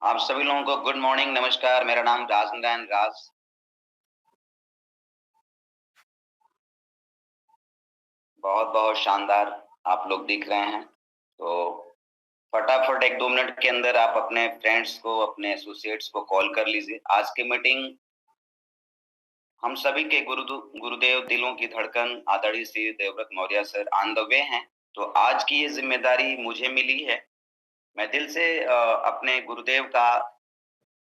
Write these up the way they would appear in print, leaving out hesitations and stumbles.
आप सभी लोगों को गुड मॉर्निंग, नमस्कार। मेरा नाम राजनारायण राज। बहुत-बहुत शानदार आप लोग दिख रहे हैं। तो फटाफट 1-2 मिनट के अंदर आप अपने फ्रेंड्स को, अपने एसोसिएट्स को कॉल कर लीजिए। आज की मीटिंग हम सभी के गुरुदेव दिलों की धड़कन आदरणीय Shri Devvrat Maurya sir on the way हैं। तो आज की ये ज़िम्मेदारी मुझे मिली है। मैं दिल से अपने गुरुदेव का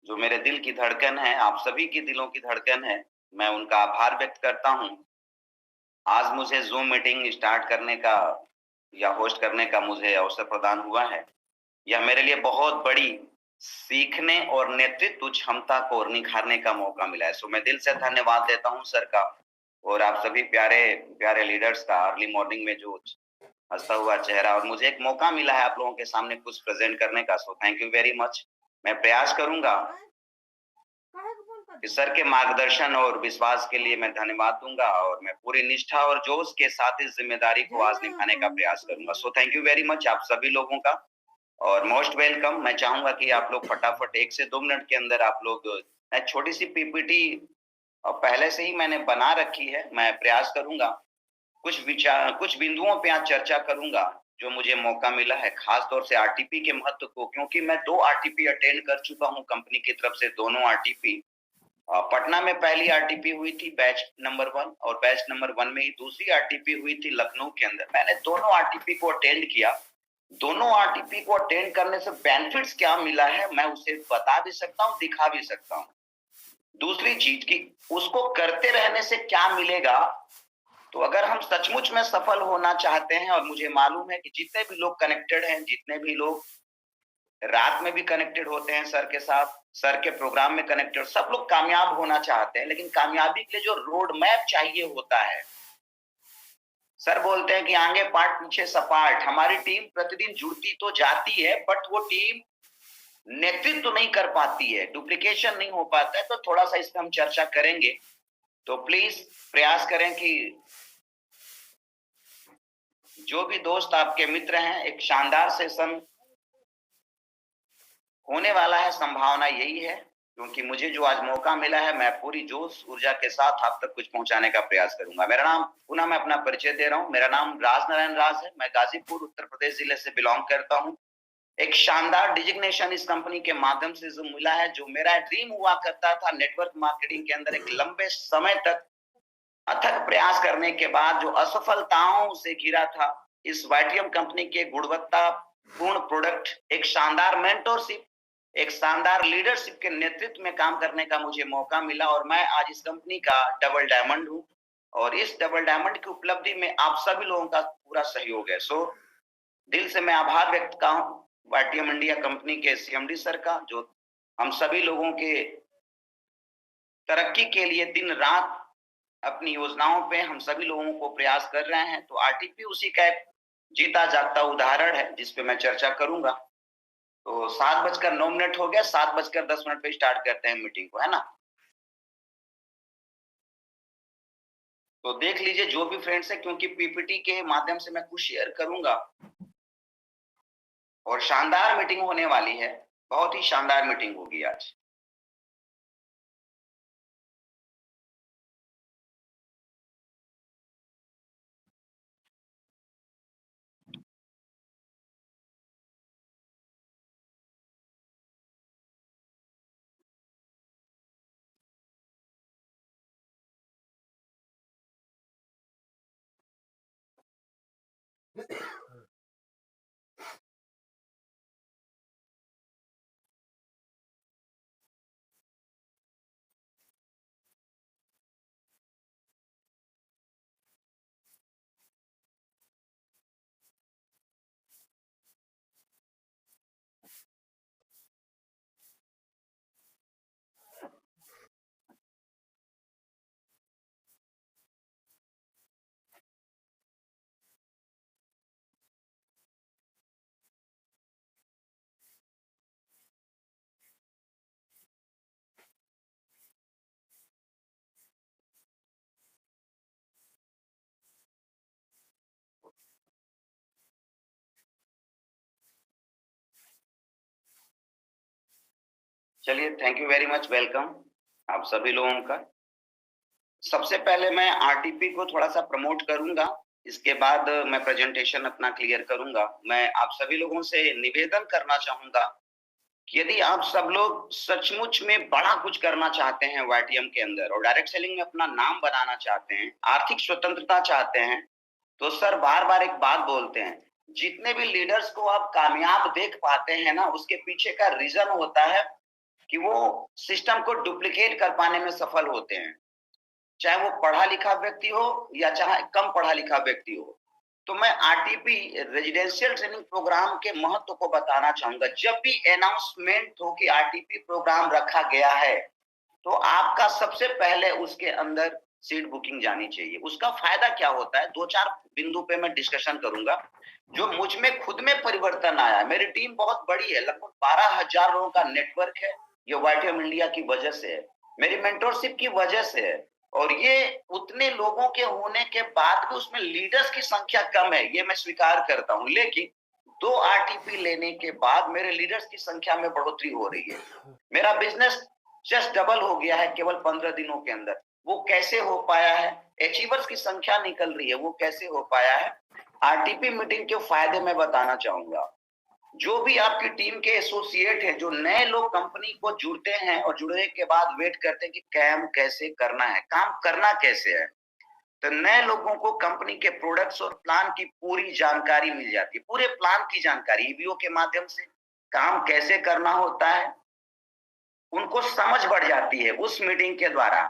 जो मेरे दिल की धड़कन है, आप सभी के दिलों की धड़कन है, मैं उनका आभार व्यक्त करता हूँ। आज मुझे ज़ूम मीटिंग स्टार्ट करने का या होस्ट करने का मुझे अवसर प्रदान हुआ है। यह मेरे लिए बहुत बड़ी सीखने और नेतृत्व क्षमता को और निखारने का मौका मिला है। सो मैं दिल से धन्यवाद देता हूँ सर का और आप सभी प्यारे लीडर्स का अर्ली मॉर्निंग में जो हँसता हुआ चेहरा और मुझे एक मौका मिला है आप लोगों के सामने कुछ प्रेज़ेंट करने का। So thank you very much. मैं प्रयास करूँगा कि सर के मार्गदर्शन और विश्वास के लिए मैं धन्यवाद दूँगा और मैं पूरी निष्ठा और जोश के साथ इस ज़िम्मेदारी को आज निभाने का प्रयास करूँगा। So thank you very much आप सभी लोगों का और मोस्ट वेलकम। मैं चाहूँगा कि आप लोग फटाफट 1 से 2 मिनट के अंदर आप लोग एक छोटी-सी पीपीटी पहले से ही मैंने बना रखी है। मैं प्रयास करूँगा कुछ बिंदुओं पे आज चर्चा करूँगा, जो मुझे मौका मिला है, खास तौर से आरटीपी के महत्व को क्योंकि मैं 2 आरटीपी अटेंड कर चुका हूँ कंपनी की तरफ से दोनों आरटीपी। पटना में पहली आरटीपी हुई थी बैच नंबर 1 और बैच नंबर 1 में ही दूसरी आरटीपी हुई थी लखनऊ के अंदर। मैंने दोनों आरटीपी को अटेंड किया। दोनों आरटीपी को अटेंड करने से बेनिफिट्स क्या मिला है, मैं उसे बता भी सकता हूँ, दिखा भी सकता हूँ। दूसरी चीज़ कि उसको करते रहने से क्या मिलेगा, तो अगर हम सचमुच में सफल होना चाहते हैं और मुझे मालूम है कि जितने भी लोग कनेक्टेड हैं, जितने भी लोग रात में भी कनेक्टेड होते हैं सर के साथ, सर के प्रोग्राम में कनेक्टेड, सब लोग कामयाब होना चाहते हैं, लेकिन कामयाबी के लिए जो रोड मैप चाहिए होता है, सर बोलते हैं कि आगे पाठ पीछे सपाट। हमारी टीम प्रतिदिन जुड़ती तो जाती है, बट वो टीम नेतृत्व तो नहीं कर पाती है, डुप्लीकेशन नहीं हो पाता है, तो थोड़ा-सा इस पे हम चर्चा करेंगे। तो प्लीज़ प्रयास करें कि जो भी दोस्त आपके मित्र हैं, एक शानदार सेशन होने वाला है, संभावना यही है, क्योंकि मुझे जो आज मौका मिला है, मैं पूरी जोश, ऊर्जा के साथ आप तक कुछ पहुँचाने का प्रयास करूँगा। मेरा नाम पुनः मैं अपना परिचय दे रहा हूँ, मेरा नाम राजनारायण राज है, मैं गाज़ीपुर, उत्तर प्रदेश जिले से बिलॉन्ग करता हूँ। एक शानदार डिजिग्नेशन इस कंपनी के माध्यम से जो मिला है, जो मेरा ड्रीम हुआ करता था नेटवर्क मार्केटिंग के अंदर एक लंबे समय तक अथक प्रयास करने के बाद जो असफलताओं से घिरा था, इस वाईटीएम कंपनी के गुणवत्तापूर्ण प्रोडक्ट, एक शानदार मेंटरशिप, एक शानदार लीडरशिप के नेतृत्व में काम करने का मुझे मौका मिला और मैं आज इस कंपनी का डबल डायमंड हूँ और इस डबल डायमंड की उपलब्धि में आप सभी लोगों का पूरा सहयोग है। सो दिल से मैं आभार व्यक्त का हूँ वाईटीएम इंडिया कंपनी के सीएमडी सर का, जो हम सभी लोगों के तरक्की के लिए दिन-रात अपनी योजनाओं पे हम सभी लोगों को प्रयास कर रहे हैं। तो आरटीपी उसी का एक जीता जागता उदाहरण है, जिस पे मैं चर्चा करूँगा। तो 7:09 हो गया, 7:10 पे स्टार्ट करते हैं मीटिंग को, है ना? तो देख लीजिए जो भी फ्रेंड्स हैं, क्योंकि पीपीटी के माध्यम से मैं कुछ शेयर करूँगा और शानदार मीटिंग होने वाली है। बहुत ही शानदार मीटिंग होगी आज। चलिए, thank you very much, welcome आप सभी लोगों का। सबसे पहले मैं आरटीपी को थोड़ा-सा प्रमोट करूँगा, इसके बाद मैं प्रेज़ेंटेशन अपना क्लियर करूँगा। मैं आप सभी लोगों से निवेदन करना चाहूँगा कि यदि आप सब लोग सचमुच में बड़ा कुछ करना चाहते हैं वाईटीएम के अंदर और डायरेक्ट सेलिंग में अपना नाम बनाना चाहते हैं, आर्थिक स्वतंत्रता चाहते हैं, तो सर बार-बार एक बात बोलते हैं, जितने भी लीडर्स को आप कामयाब देख पाते हैं ना, उसके पीछे का रीज़न होता है कि वो सिस्टम को डुप्लीकेट कर पाने में सफल होते हैं। चाहे वो पढ़ा-लिखा व्यक्ति हो या चाहे कम पढ़ा-लिखा व्यक्ति हो। तो मैं आरटीपी रेजिडेंशियल ट्रेनिंग प्रोग्राम के महत्व को बताना चाहूँगा। जब भी अनाउंसमेंट हो कि आरटीपी प्रोग्राम रखा गया है, तो आपका सबसे पहले उसके अंदर सीट बुकिंग जानी चाहिए। उसका फ़ायदा क्या होता है? 2-4 बिंदु पे मैं डिस्कशन करूँगा। जो मुझ में खुद में परिवर्तन आया है, मेरी टीम बहुत बड़ी है, लगभग 12,000 लोगों का नेटवर्क है, ये वाईटीएम इंडिया की वजह से है। मेरी मेंटरशिप की वजह से है और ये उतने लोगों के होने के बाद भी उसमें लीडर्स की संख्या कम है, ये मैं स्वीकार करता हूँ। लेकिन 2 आरटीपी लेने के बाद मेरे लीडर्स की संख्या में बढ़ोतरी हो रही है। मेरा बिज़नेस जस्ट डबल हो गया है केवल 15 दिनों के अंदर। वो कैसे हो पाया है? अचीवर्स की संख्या निकल रही है, वो कैसे हो पाया है? आरटीपी मीटिंग के फायदे मैं बताना चाहूंगा। जो भी आपकी टीम के एसोसिएट हैं, जो नए लोग कंपनी को जुड़ते हैं और जुड़ने के बाद वेट करते हैं कि काम कैसे करना है, काम करना कैसे है, तो नए लोगों को कंपनी के प्रोडक्ट्स और प्लान की पूरी जानकारी मिल जाती है। पूरे प्लान की जानकारी ईबीओ के माध्यम से काम कैसे करना होता है, उनको समझ बढ़ जाती है उस मीटिंग के द्वारा।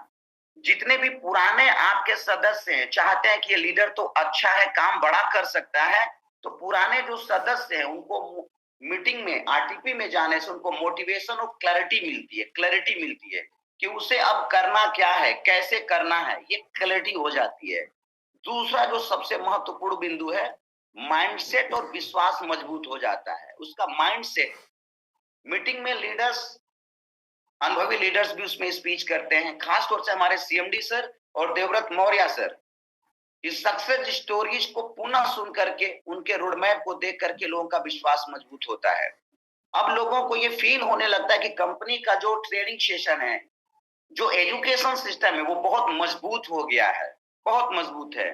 जितने भी पुराने आपके सदस्य हैं, चाहते हैं कि ये लीडर तो अच्छा है, काम बड़ा कर सकता है, तो पुराने जो सदस्य हैं, उनको मीटिंग में, आरटीपी में जाने से उनको मोटिवेशन और क्लैरिटी मिलती है कि उसे अब करना क्या है, कैसे करना है, ये क्लैरिटी हो जाती है। दूसरा जो सबसे महत्वपूर्ण बिंदु है, माइंडसेट और विश्वास मजबूत हो जाता है। उसका माइंडसेट, मीटिंग में लीडर्स, अनुभवी लीडर्स भी उसमें स्पीच करते हैं, खास तौर से हमारे सीएमडी सर और देवव्रत मौर्य सर। इस सक्सेस स्टोरीज को पुनः सुन करके, उनके रोड मैप को देख करके लोगों का विश्वास मजबूत होता है। अब लोगों को ये फील होने लगता है कि कंपनी का जो ट्रेनिंग सेशन है, जो एजुकेशन सिस्टम है, वो बहुत मजबूत हो गया है, बहुत मजबूत है।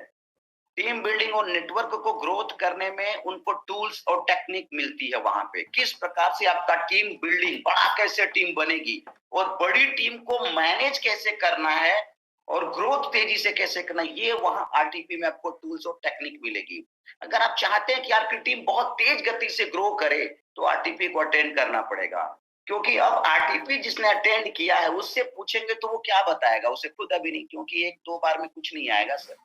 टीम बिल्डिंग और नेटवर्क को ग्रोथ करने में उनको टूल्स और टेक्निक मिलती है वहां पे। किस प्रकार से आपका टीम बिल्डिंग, बड़ा कैसे टीम बनेगी और बड़ी टीम को मैनेज कैसे करना है और ग्रोथ तेजी से कैसे करना है, ये वहां आरटीपी में आपको टूल्स और टेक्निक मिलेगी। अगर आप चाहते हैं कि आपकी टीम बहुत तेज गति से ग्रो करे, तो आरटीपी को अटेंड करना पड़ेगा। क्योंकि अब आरटीपी जिसने अटेंड किया है, उससे पूछेंगे तो वो क्या बताएगा? उसे खुद अभी नहीं, क्योंकि 1-2 बार में कुछ नहीं आएगा सर।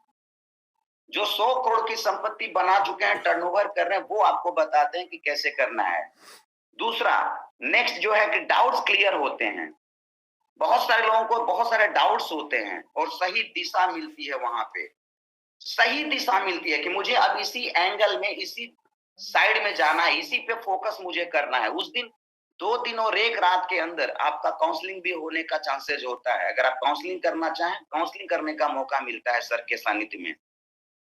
जो 100 करोड़ की संपत्ति बना चुके हैं, टर्नओवर कर रहे हैं, वो आपको बताते हैं कि कैसे करना है। दूसरा, नेक्स्ट जो है कि डाउट्स क्लियर होते हैं। बहुत सारे लोगों को बहुत सारे डाउट्स होते हैं और सही दिशा मिलती है वहां पे। सही दिशा मिलती है कि मुझे अब इसी एंगल में, इसी साइड में जाना है, इसी पे फोकस मुझे करना है। उस दिन 2 दिन और 1 रात के अंदर आपका काउंसलिंग भी होने का चांसेस होता है। अगर आप काउंसलिंग करना चाहें, काउंसलिंग करने का मौका मिलता है सर के सानिध्य में।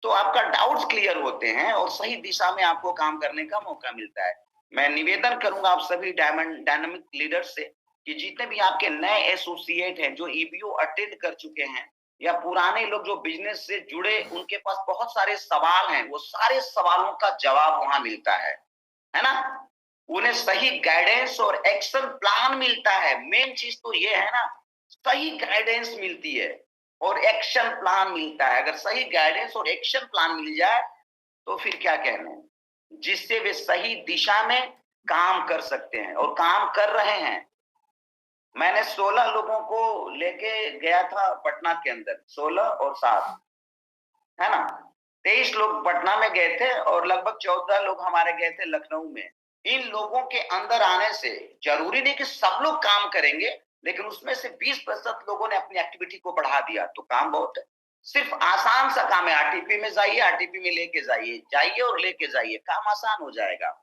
तो आपका डाउट्स क्लियर होते हैं और सही दिशा में आपको काम करने का मौका मिलता है। मैं निवेदन करूंगा आप सभी डायनामिक लीडर्स से कि जितने भी आपके नए एसोसिएट हैं, जो ईबीओ अटेंड कर चुके हैं या पुराने लोग जो बिजनेस से जुड़े, उनके पास बहुत सारे सवाल हैं, वो सारे सवालों का जवाब वहां मिलता है ना? उन्हें सही गाइडेंस और एक्शन प्लान मिलता है। मेन चीज तो ये है ना, सही गाइडेंस मिलती है और एक्शन प्लान मिलता है। अगर सही गाइडेंस और एक्शन प्लान मिल जाए तो फिर क्या कहने, जिससे वे सही दिशा में काम कर सकते हैं और काम कर रहे हैं। मैंने 16 लोगों को लेके गया था पटना के अंदर, 16 और 7, है ना? 23 लोग पटना में गए थे और लगभग 14 लोग हमारे गए थे लखनऊ में। इन लोगों के अंदर आने से जरूरी नहीं कि सब लोग काम करेंगे, लेकिन उसमें से 20% लोगों ने अपनी एक्टिविटी को बढ़ा दिया, तो काम बहुत है। सिर्फ आसान सा काम है, आरटीपी में जाइए, आरटीपी में लेके जाइए, जाइए और लेके जाइए, काम आसान हो जाएगा।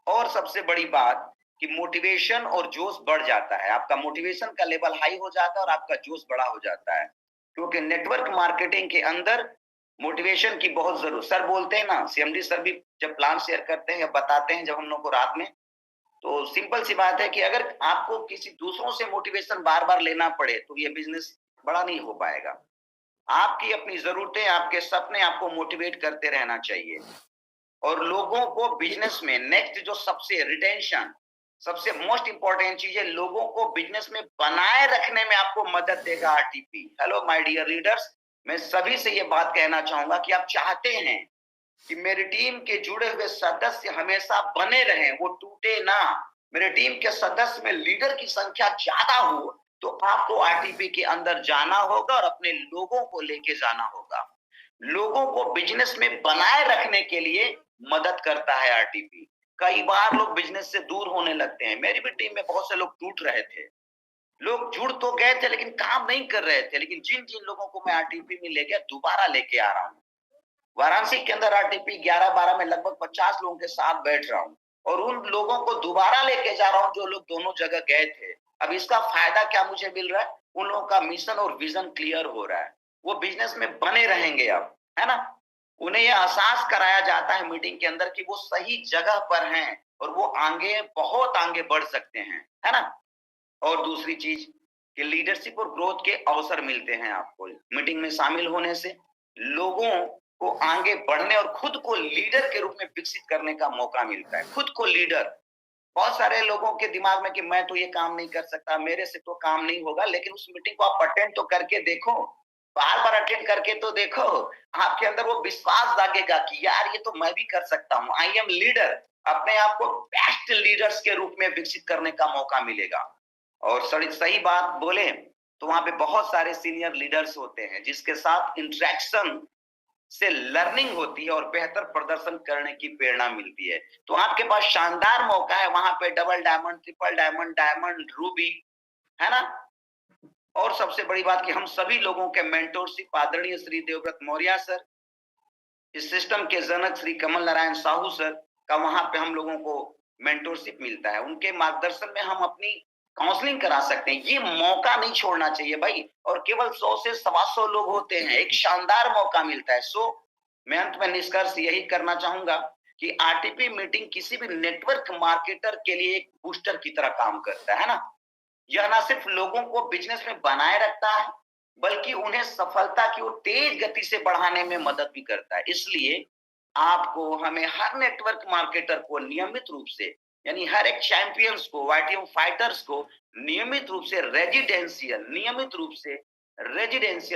और सबसे बड़ी बात कि मोटिवेशन और जोश बढ़ जाता है। आपका मोटिवेशन का लेवल हाई हो जाता है और आपका जोश बड़ा हो जाता है, क्योंकि नेटवर्क मार्केटिंग के अंदर मोटिवेशन की बहुत जरूरत। सर बोलते हैं ना, सीएमडी सर भी जब प्लान शेयर करते हैं या बताते हैं जब हम लोग को रात में, तो सिंपल सी बात है कि अगर आपको किसी दूसरों से मोटिवेशन बार बार लेना पड़े तो ये बिजनेस बड़ा नहीं हो पाएगा। आपकी अपनी जरूरतें, आपके सपने आपको मोटिवेट करते रहना चाहिए। और लोगों को बिजनेस में नेक्स्ट जो सबसे रिटेंशन, सबसे मोस्ट इंपॉर्टेंट चीज है, लोगों को बिजनेस में बनाए रखने में आपको मदद देगा RTP. Hello my dear leaders, मैं सभी से ये बात कहना चाहूंगा कि आप चाहते हैं कि मेरी टीम के जुड़े हुए सदस्य हमेशा बने रहें, वो टूटे ना, मेरे टीम के सदस्य में लीडर की संख्या ज्यादा हो, तो आपको आरटीपी के अंदर जाना होगा और अपने लोगों को लेके जाना होगा। लोगों को बिजनेस में बनाए रखने के लिए मदद करता है आरटीपी। कई बार लोग बिजनेस से दूर होने लगते हैं। मेरी भी टीम में बहुत से लोग टूट रहे थे, लोग जुड़ तो गए थे लेकिन काम नहीं कर रहे थे। लेकिन जिन जिन लोगों को मैं आरटीपी में ले गया, दोबारा लेके आ रहा हूँ। वाराणसी के अंदर आरटीपी 11-12 में लगभग 50 लोगों के साथ बैठ रहा हूँ और उन लोगों को दोबारा लेके जा रहा हूँ जो लोग दोनों जगह गए थे। अब इसका फायदा क्या मुझे मिल रहा है? उन लोगों का मिशन और विजन क्लियर हो रहा है, वो बिजनेस में बने रहेंगे अब, है ना। उन्हें यह एहसास कराया जाता है मीटिंग के अंदर कि वो सही जगह पर हैं और वो आगे, बहुत आगे बढ़ सकते हैं, है ना। और दूसरी चीज कि लीडरशिप और ग्रोथ के अवसर मिलते हैं आपको मीटिंग में शामिल होने से। लोगों को आगे बढ़ने और खुद को लीडर के रूप में विकसित करने का मौका मिलता है। खुद को लीडर, बहुत सारे लोगों के दिमाग में कि मैं तो ये काम नहीं कर सकता, मेरे से तो काम नहीं होगा। लेकिन उस मीटिंग को आप अटेंड तो करके देखो, बार बार अटेंड करके तो देखो, आपके अंदर वो विश्वास जागेगा कि यार ये तो मैं भी कर सकता हूँ, आई एम लीडर। अपने आप को बेस्ट लीडर्स के रूप में विकसित करने का मौका मिलेगा। और सही सही बात बोले तो वहां पे बहुत सारे सीनियर लीडर्स होते हैं जिसके साथ इंटरेक्शन से लर्निंग होती है और बेहतर प्रदर्शन करने की प्रेरणा मिलती है। तो आपके पास शानदार मौका है वहां पे double diamond, triple diamond, diamond, Ruby, है ना। और सबसे बड़ी बात कि हम सभी लोगों के मेंटोरशिप आदरणीय श्री देवव्रत मौर्य सर, इस सिस्टम के जनक श्री कमल नारायण साहू सर का वहां पे हम लोगों को मेंटोरशिप मिलता है। उनके मार्गदर्शन में हम अपनी काउंसलिंग करा सकते हैं। ये मौका नहीं छोड़ना चाहिए भाई। और केवल 100 से 125 लोग होते हैं, एक शानदार मौका मिलता है। सो मैं अंत में निष्कर्ष यही करना चाहूंगा कि आरटीपी मीटिंग किसी भी नेटवर्क मार्केटर के लिए एक बूस्टर की तरह काम करता है ना। यह ना सिर्फ लोगों को बिजनेस में बनाए रखता है, बल्कि उन्हें सफलता की ओर तेज गति से बढ़ाने में मदद भी करता है। इसलिए आपको, हमें हर नेटवर्क मार्केटर को नियमित रूप से, यानी हर एक चैंपियंस को, वाईटीएम फाइटर्स को नियमित रूप से रेजिडेंशियल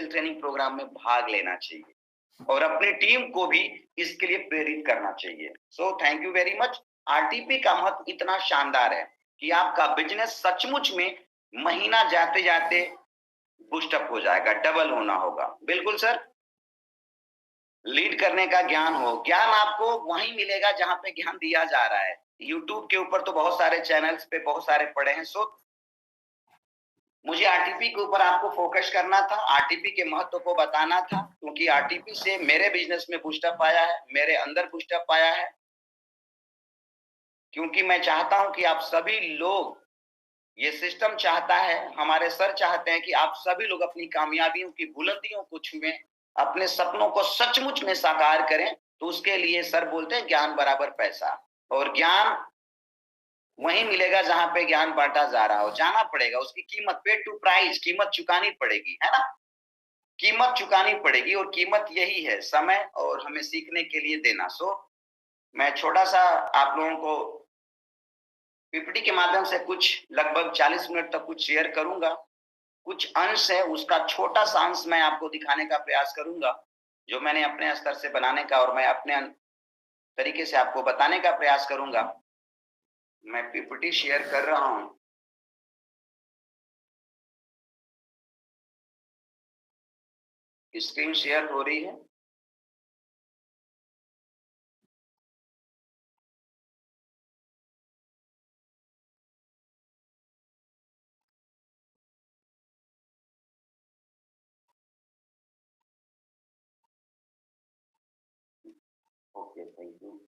ट्रेनिंग प्रोग्राम में भाग लेना चाहिए और अपनी टीम को भी इसके लिए प्रेरित करना चाहिए। So thank you very much. RTP का महत्व इतना शानदार है कि आपका बिजनेस सचमुच में महीना जाते जाते बूस्टअप हो जाएगा, डबल होना होगा। बिल्कुल सर, लीड करने का ज्ञान हो, ज्ञान आपको वहीं मिलेगा जहां पे ज्ञान दिया जा रहा है। यूट्यूब के ऊपर तो बहुत सारे चैनल्स पे बहुत सारे पड़े हैं। सो मुझे आरटीपी के ऊपर आपको फोकस करना था, आरटीपी के महत्व को बताना था, क्योंकि आरटीपी से मेरे बिजनेस में बूस्टअप आया है, मेरे अंदर बूस्टअप आया है। क्योंकि मैं चाहता हूं कि आप सभी लोग, ये सिस्टम चाहता है, हमारे सर चाहते हैं कि आप सभी लोग अपनी कामयाबियों की बुलंदियों को छुएं, अपने सपनों को सचमुच में साकार करें। तो उसके लिए सर बोलते हैं ज्ञान बराबर पैसा, और ज्ञान वहीं मिलेगा जहां पे ज्ञान बांटा जा रहा हो। जाना पड़ेगा, उसकी कीमत, पे टू प्राइस, कीमत चुकानी पड़ेगी, है ना। कीमत चुकानी पड़ेगी और कीमत यही है, समय और हमें सीखने के लिए देना। सो मैं छोटा सा आप लोगों को पीपीटी के माध्यम से कुछ लगभग 40 मिनट तक कुछ शेयर करूंगा। कुछ अंश है, उसका छोटा सा अंश मैं आपको दिखाने का प्रयास करूंगा, जो मैंने अपने स्तर से बनाने का और मैं अपने तरीके से आपको बताने का प्रयास करूंगा। मैं पीपीटी शेयर कर रहा हूं। स्क्रीन शेयर हो रही है। Okay, thank you.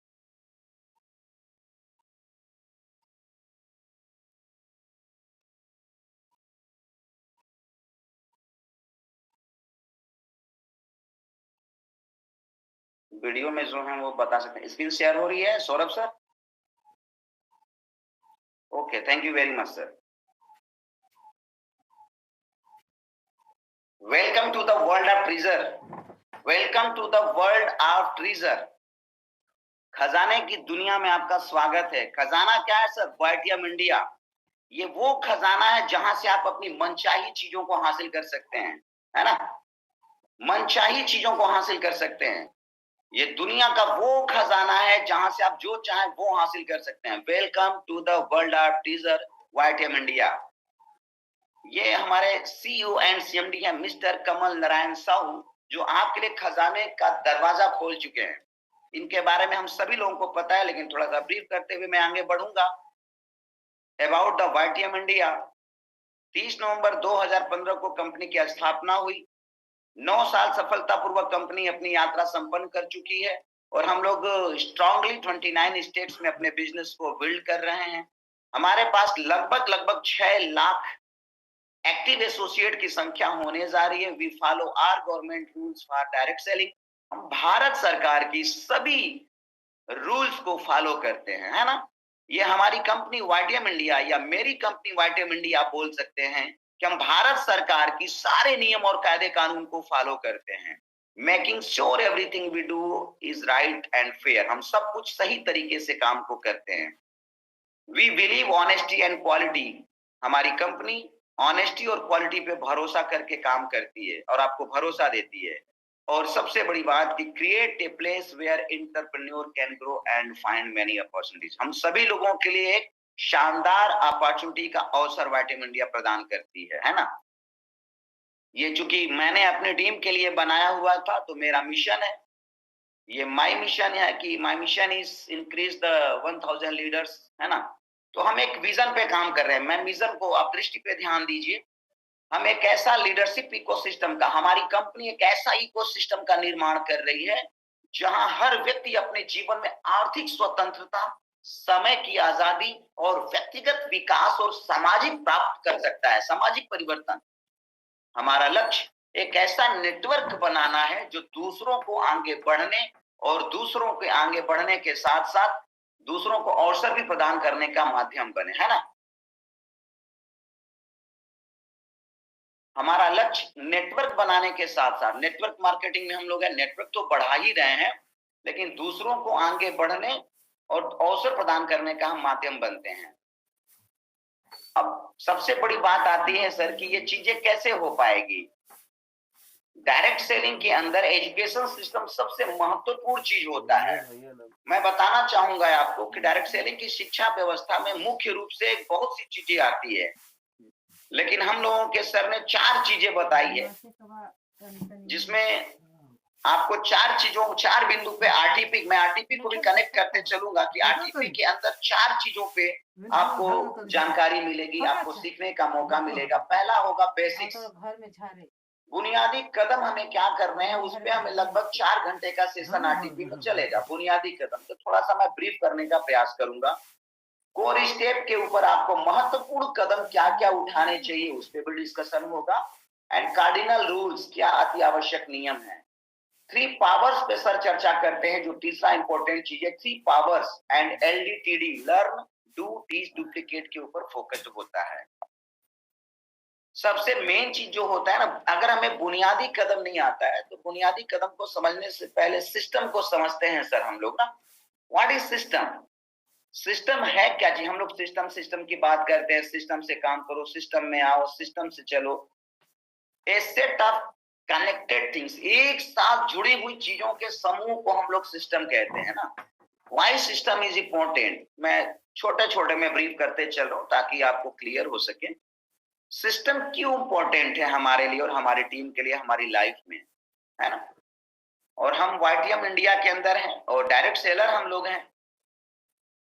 वीडियो में जो है वो बता सकते हैं। स्क्रीन शेयर हो रही है Saurabh sir? Okay, thank you very much, sir. Welcome to the world of treasure. Welcome to the world of treasure. खजाने की दुनिया में आपका स्वागत है। खजाना क्या है सर? वाइटियम इंडिया। ये वो खजाना है जहां से आप अपनी मनचाही चीजों को हासिल कर सकते हैं, है ना? मनचाही चीजों को हासिल कर सकते हैं। ये दुनिया का वो खजाना है जहां से आप जो चाहें वो हासिल कर सकते हैं। Welcome to the world of टीजर वाइटियम इंडिया। ये हमारे सीईओ एंड सीएमडी हैं मिस्टर कमल नारायण साहू, जो आपके लिए खजाने का दरवाजा खोल चुके हैं। इनके बारे में हम सभी लोगों को पता है, लेकिन थोड़ा सा ब्रीफ करते हुए मैं आगे बढ़ूंगा। अबाउट द वाइटियम इंडिया, 30 नवंबर 2015 को कंपनी की स्थापना हुई। 9 साल सफलतापूर्वक कंपनी अपनी यात्रा संपन्न कर चुकी है और हम लोग स्ट्रांगली 29 स्टेट्स में अपने बिजनेस को बिल्ड कर रहे हैं। हमारे पास लगभग 6 लाख एक्टिव एसोसिएट की संख्या होने जा रही है। We follow our government rules for direct selling. हम भारत सरकार की सभी रूल्स को फॉलो करते हैं, है ना? ये हमारी कंपनी वाइटियम इंडिया या मेरी कंपनी वाइटियम इंडिया आप बोल सकते हैं कि हम भारत सरकार की सारे नियम और कायदे कानून को फॉलो करते हैं। Making sure everything we do is right and fair. हम सब कुछ सही तरीके से काम को करते हैं। We believe honesty and quality. हमारी कंपनी ऑनेस्टी और क्वालिटी पे भरोसा करके काम करती है और आपको भरोसा देती है। और सबसे बड़ी बात कि create a place where entrepreneur can grow and find many opportunities. हम सभी लोगों के लिए एक शानदार अपॉर्चुनिटी का अवसर वाइटियम इंडिया प्रदान करती है ना? ये चूंकि मैंने अपनी टीम के लिए बनाया हुआ था, तो मेरा मिशन है, ये माय मिशन है कि my mission is increase the 1000 leaders, है ना? तो हम एक विजन पे काम कर रहे हैं। मैं विजन को आप दृष्टि पे ध्यान दीजिए। हम एक ऐसा लीडरशिप इकोसिस्टम का, हमारी कंपनी एक ऐसा इकोसिस्टम का निर्माण कर रही है जहां हर व्यक्ति अपने जीवन में आर्थिक स्वतंत्रता, समय की आजादी और व्यक्तिगत विकास और सामाजिक प्राप्त कर सकता है, सामाजिक परिवर्तन। हमारा लक्ष्य एक ऐसा नेटवर्क बनाना है जो दूसरों को आगे बढ़ने और दूसरों के आगे बढ़ने के साथ साथ दूसरों को अवसर भी प्रदान करने का माध्यम बने, है ना? हमारा लक्ष्य नेटवर्क बनाने के साथ साथ, नेटवर्क मार्केटिंग में हम लोग नेटवर्क तो बढ़ा ही रहे हैं, लेकिन दूसरों को आगे बढ़ने और अवसर प्रदान करने का हम माध्यम बनते हैं। अब सबसे बड़ी बात आती है सर कि ये चीजें कैसे हो पाएगी। डायरेक्ट सेलिंग के अंदर एजुकेशन सिस्टम सबसे महत्वपूर्ण चीज होता है। मैं बताना चाहूंगा आपको कि डायरेक्ट सेलिंग की शिक्षा व्यवस्था में मुख्य रूप से बहुत सी चीजें आती है, लेकिन हम लोगों के सर ने 4 चीजें बताई है, जिसमें आपको 4 बिंदु पे आरटीपी, मैं आरटीपी को भी कनेक्ट करते चलूंगा कि आरटीपी के अंदर 4 चीजों पे आपको जानकारी मिलेगी, आपको सीखने का मौका मिलेगा। पहला होगा बेसिक्स, बुनियादी कदम हमें क्या करने हैं, उस पे हमें लगभग 4 घंटे का सेशन आरटीपी में चलेगा। बुनियादी कदम तो थोड़ा सा मैं ब्रीफ करने का प्रयास करूंगा। कोर स्टेप के ऊपर आपको महत्वपूर्ण कदम क्या क्या उठाने चाहिए उस पर भी डिस्कशन होगा। एंड कार्डिनल रूल्स, क्या अति आवश्यक नियम है। 3 पावर्स पे सर चर्चा करते हैं, जो तीसरा इंपॉर्टेंट चीज है। 3 powers and LDTD, learn do teach duplicate के ऊपर फोकस्ड होता है। सबसे मेन चीज जो होता है ना, अगर हमें बुनियादी कदम नहीं आता है तो बुनियादी कदम को समझने से पहले सिस्टम को समझते हैं सर हम लोग ना। What is system? सिस्टम है क्या जी? हम लोग सिस्टम की बात करते हैं, सिस्टम से काम करो, सिस्टम में आओ, सिस्टम से चलो। ए सेट ऑफ कनेक्टेड थिंग्स, एक साथ जुड़ी हुई चीजों के समूह को हम लोग सिस्टम कहते हैं ना। व्हाई सिस्टम इज इंपॉर्टेंट, मैं छोटे में ब्रीफ करते चल रहा हूं ताकि आपको क्लियर हो सके। सिस्टम क्यों इंपॉर्टेंट है हमारे लिए और हमारी टीम के लिए, हमारी लाइफ में, है ना? और हम वाइटियम इंडिया के अंदर हैं और डायरेक्ट सेलर हम लोग हैं,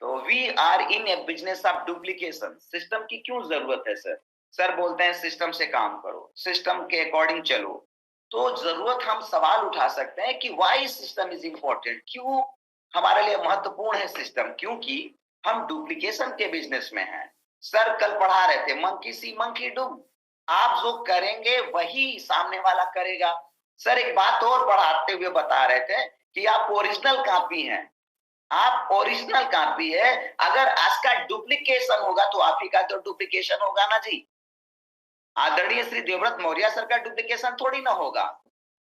तो we are in a business of duplication. System की क्यों जरूरत है सर? सर बोलते हैं सिस्टम से काम करो, सिस्टम के अकॉर्डिंग चलो। तो जरूरत, हम सवाल उठा सकते हैं कि व्हाई सिस्टम इज इंपॉर्टेंट, क्यों हमारे लिए महत्वपूर्ण है सिस्टम? क्योंकि हम डुप्लीकेशन के बिजनेस में हैं। सर कल पढ़ा रहे थे, मंकी सी मंकी डू, आप जो करेंगे वही सामने वाला करेगा। सर एक बात और बढ़ाते हुए बता रहे थे कि आप ओरिजिनल कॉपी हैं, आप ओरिजिनल कॉपी है। अगर आज का डुप्लीकेशन होगा तो आप ही का तो डुप्लीकेशन होगा ना जी। आदरणीय श्री देवव्रत मौर्य सर का डुप्लीकेशन थोड़ी ना होगा,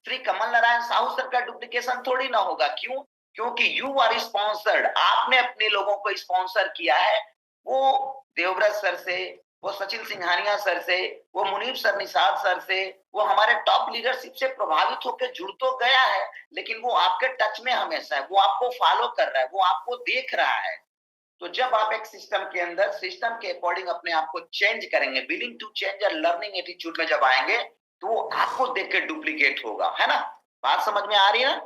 श्री कमल नारायण साहू सर का डुप्लीकेशन थोड़ी ना होगा। क्यों? क्योंकि यू आर स्पॉन्सर्ड, आपने अपने लोगों को स्पॉन्सर किया है। वो देवव्रत सर से, वो सचिन सिंघानिया सर से, वो मुनीब सर, निषाद सर से, वो हमारे टॉप लीडरशिप से प्रभावित होकर जुड़ तो गया है, लेकिन वो आपके टच में हमेशा है, वो आपको फॉलो कर रहा है, वो आपको देख रहा है। तो जब आप एक सिस्टम के अंदर सिस्टम के अकॉर्डिंग अपने आप को चेंज करेंगे, विलिंग टू चेंज और लर्निंग एटीट्यूड में जब आएंगे, तो वो आपको देख के डुप्लीकेट होगा, है ना। बात समझ में आ रही है ना।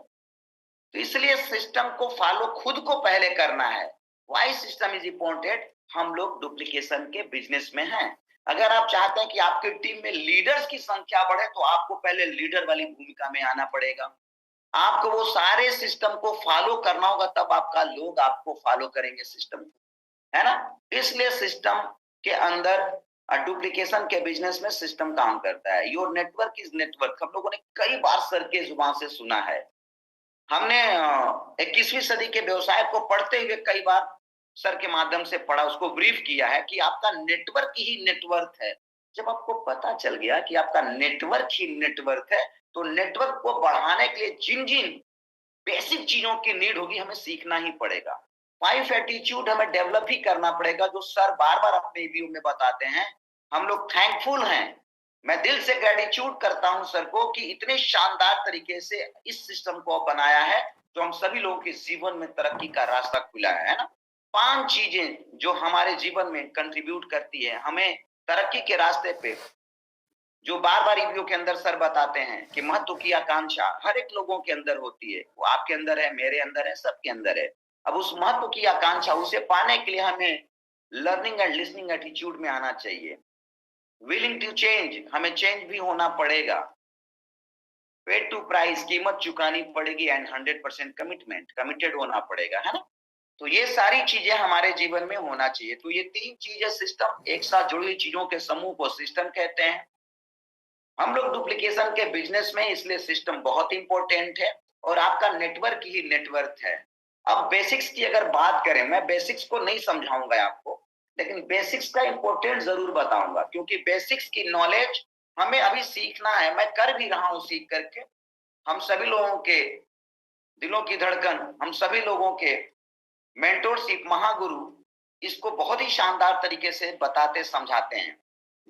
तो इसलिए सिस्टम को फॉलो खुद को पहले करना है। Why system is important? हम लोग डुप्लीकेशन के बिजनेस में हैं। अगर आप चाहते हैं कि आपकी टीम में लीडर्स की संख्या बढ़े, तो आपको पहले लीडर वाली भूमिका में आना पड़ेगा। आपको वो सारे सिस्टम को फॉलो करना होगा, तब आपका लोग आपको फॉलो करेंगे सिस्टम को, है ना। इसलिए सिस्टम के अंदर डुप्लीकेशन के बिजनेस में सिस्टम काम करता है। योर नेटवर्क इज नेटवर्क, हम लोगों ने कई बार सर के जुबान से सुना है। हमने 21वीं सदी के व्यवसाय को पढ़ते हुए कई बार सर के माध्यम से पढ़ा, उसको ब्रीफ किया है कि आपका नेटवर्क ही नेटवर्क है। जब आपको पता चल गया कि आपका नेटवर्क ही नेटवर्क है, तो नेटवर्क को बढ़ाने के लिए जिन जिन बेसिक चीजों की नीड होगी, हमें सीखना ही पड़ेगा। 5 एटीट्यूड हमें डेवलप ही करना पड़ेगा, जो सर बार बार अपने रिव्यू में बताते हैं। हम लोग थैंकफुल हैं, मैं दिल से ग्रेटिट्यूड करता हूं सर को कि इतने शानदार तरीके से इस सिस्टम को बनाया है, जो हम सभी लोगों के जीवन में तरक्की का रास्ता खुला है ना। 5 चीजें जो हमारे जीवन में कंट्रीब्यूट करती है हमें तरक्की के रास्ते पे, जो बार बार रिव्यू के अंदर सर बताते हैं कि महत्व की आकांक्षा हर एक लोगों के अंदर होती है। वो आपके अंदर है, मेरे अंदर है, सबके अंदर है। अब उस महत्व की आकांक्षा, उसे पाने के लिए हमें लर्निंग एंड लिसनिंग एटीट्यूड में आना चाहिए। विलिंग टू चेंज, हमें चेंज भी होना पड़ेगा। पेड टू प्राइस, कीमत चुकानी पड़ेगी। एंड 100% कमिटमेंट, कमिटेड होना पड़ेगा, है ना। तो ये सारी चीजें हमारे जीवन में होना चाहिए। तो ये 3 चीजें, सिस्टम, एक साथ जुड़ी हुई चीजों के समूह को सिस्टम कहते हैं। हम लोग डुप्लीकेशन के बिजनेस में, इसलिए सिस्टम बहुत इंपॉर्टेंट है, और आपका नेटवर्क ही नेटवर्क है। अब बेसिक्स की अगर बात करें, मैं बेसिक्स को नहीं समझाऊंगा आपको, लेकिन बेसिक्स का इंपॉर्टेंट जरूर बताऊंगा, क्योंकि बेसिक्स की नॉलेज हमें अभी सीखना है। मैं कर भी रहा हूं सीख करके। हम सभी लोगों के दिलों की धड़कन, हम सभी लोगों के मेंटोरशिप महागुरु इसको बहुत ही शानदार तरीके से बताते समझाते हैं।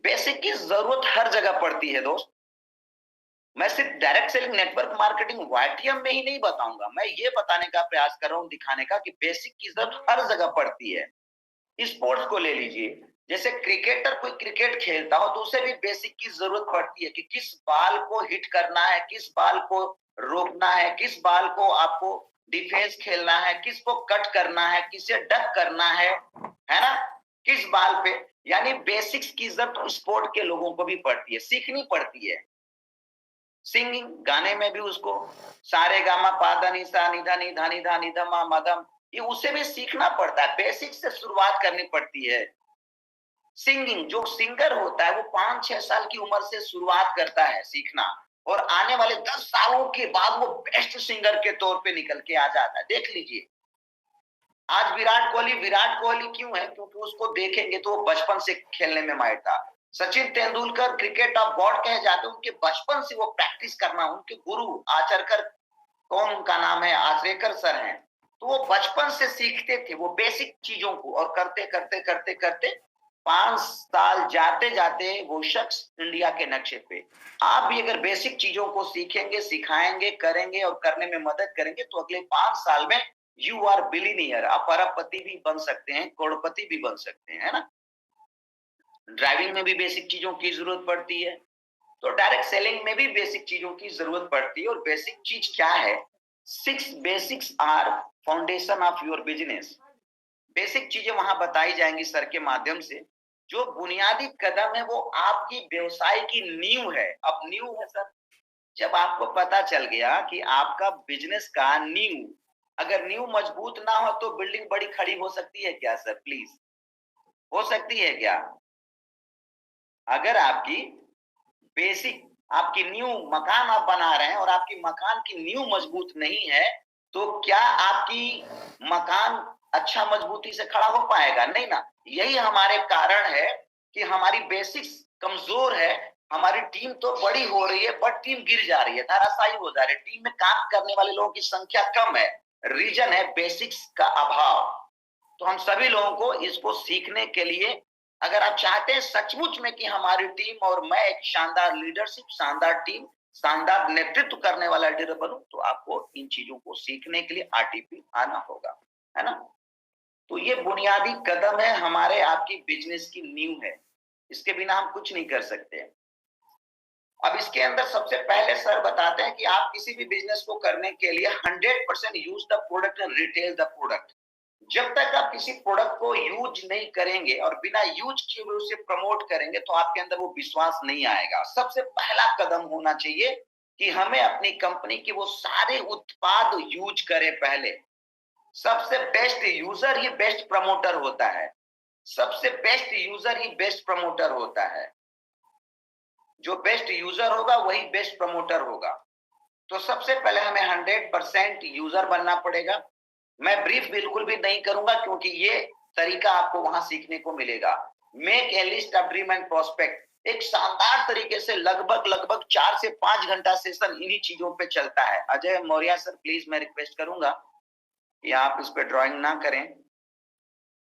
बेसिक की जरूरत हर जगह पड़ती है दोस्त। मैं सिर्फ direct selling, network marketing, YTM में ही नहीं बताऊंगा, मैं ये बताने का प्रयास कर रहा हूं, दिखाने का कि बेसिक की जरूरत हर जगह पड़ती है। स्पोर्ट्स को ले लीजिए, जैसे क्रिकेटर कोई क्रिकेट खेलता हो, तो उसे भी बेसिक की जरूरत पड़ती है कि किस बाल को हिट करना है, किस बाल को रोकना है, किस बाल को आपको डिफेंस खेलना है, किसको कट करना है, किसे डक करना है ना, किस बाल पे। यानी बेसिक्स की जरूरत स्पोर्ट के लोगों को भी पड़ती है, सीखनी पड़ती है। सिंगिंग, गाने में भी उसको सारे गामा पादा नि सा नि धा नि धा नि धा नि धा मा मदम, ये उसे भी सीखना पड़ता है, बेसिक से शुरुआत करनी पड़ती है। सिंगिंग, जो सिंगर होता है वो 5-6 साल की उम्र से शुरुआत करता है सीखना, और आने वाले 10 सालों के बाद वो बेस्ट सिंगर के तौर पे निकल के आ जाता है। देख लीजिए, आज विराट कोहली क्यों है? क्योंकि उसको देखेंगे तो वो बचपन से खेलने में माहिर था। Sachin Tendulkar cricket of God कहे जाते, उनके बचपन से वो प्रैक्टिस करना, उनके गुरु आचरकर, कौन उनका नाम है, आचरेकर सर हैं, तो वो बचपन से सीखते थे वो बेसिक चीजों को, और करते करते करते करते 5 साल जाते जाते वो शख्स इंडिया के नक्शे पे। आप भी अगर बेसिक चीजों को सीखेंगे, सिखाएंगे, करेंगे और करने में मदद करेंगे, तो अगले 5 साल में यू आर बिलीनियर, आप अरबपति भी बन सकते हैं, करोड़पति भी बन सकते हैं, है ना। ड्राइविंग में भी बेसिक चीजों की जरूरत पड़ती है, तो डायरेक्ट सेलिंग में भी बेसिक चीजों की जरूरत पड़ती है। और बेसिक चीज क्या है? 6 basics are foundation of your business. Basic चीजें वहां बताई जाएंगी सर के माध्यम से। जो बुनियादी कदम है वो आपकी व्यवसाय की नींव है। अब नींव है सर, जब आपको पता चल गया कि आपका बिजनेस का नींव, अगर नींव मजबूत ना हो तो बिल्डिंग बड़ी खड़ी हो सकती है क्या सर? प्लीज, हो सकती है क्या? अगर आपकी बेसिक, आपकी नींव, मकान आप बना रहे हैं और आपकी मकान की नींव मजबूत नहीं है, तो क्या आपकी मकान अच्छा मजबूती से खड़ा हो पाएगा? नहीं ना। यही हमारे कारण है कि हमारी बेसिक्स कमजोर है। हमारी टीम तो बड़ी हो रही है बट टीम गिर जा रही है, धराशायी हो जा रही है। टीम में काम करने वाले लोगों की संख्या कम है। रीजन है बेसिक्स का अभाव। तो हम सभी लोगों को इसको सीखने के लिए, अगर आप चाहते हैं सचमुच में कि हमारी टीम और मैं एक शानदार लीडरशिप, शानदार टीम, शानदार नेतृत्व करने वाला लीडर बनूं, तो आपको इन चीजों को सीखने के लिए आरटीपी आना होगा, है ना। तो ये बुनियादी कदम है, हमारे आपकी बिजनेस की नींव है। इसके बिना हम कुछ नहीं कर सकते। अब इसके अंदर सबसे पहले सर बताते हैं कि आप किसी भी बिजनेस को करने के लिए 100% use the product and retail the product. जब तक आप किसी प्रोडक्ट को यूज नहीं करेंगे और बिना यूज किए हुए उसे प्रमोट करेंगे तो आपके अंदर वो विश्वास नहीं आएगा। सबसे पहला कदम होना चाहिए कि हमें अपनी कंपनी के वो सारे उत्पाद यूज करें पहले। सबसे बेस्ट यूजर ही बेस्ट प्रमोटर होता है। सबसे बेस्ट यूजर ही बेस्ट प्रमोटर होता है। जो बेस्ट यूजर होगा वही बेस्ट प्रमोटर होगा। तो सबसे पहले हमें 100% यूजर बनना पड़ेगा। मैं ब्रीफ बिल्कुल भी नहीं करूंगा क्योंकि ये तरीका आपको वहां सीखने को मिलेगा। Make a list of dream and prospect एक शानदार तरीके से लगभग 4 से 5 घंटा सेशन इन्हीं चीजों पे चलता है। अजय मौर्य सर प्लीज मैं रिक्वेस्ट करूंगा कि आप इस पे ड्राइंग ना करें।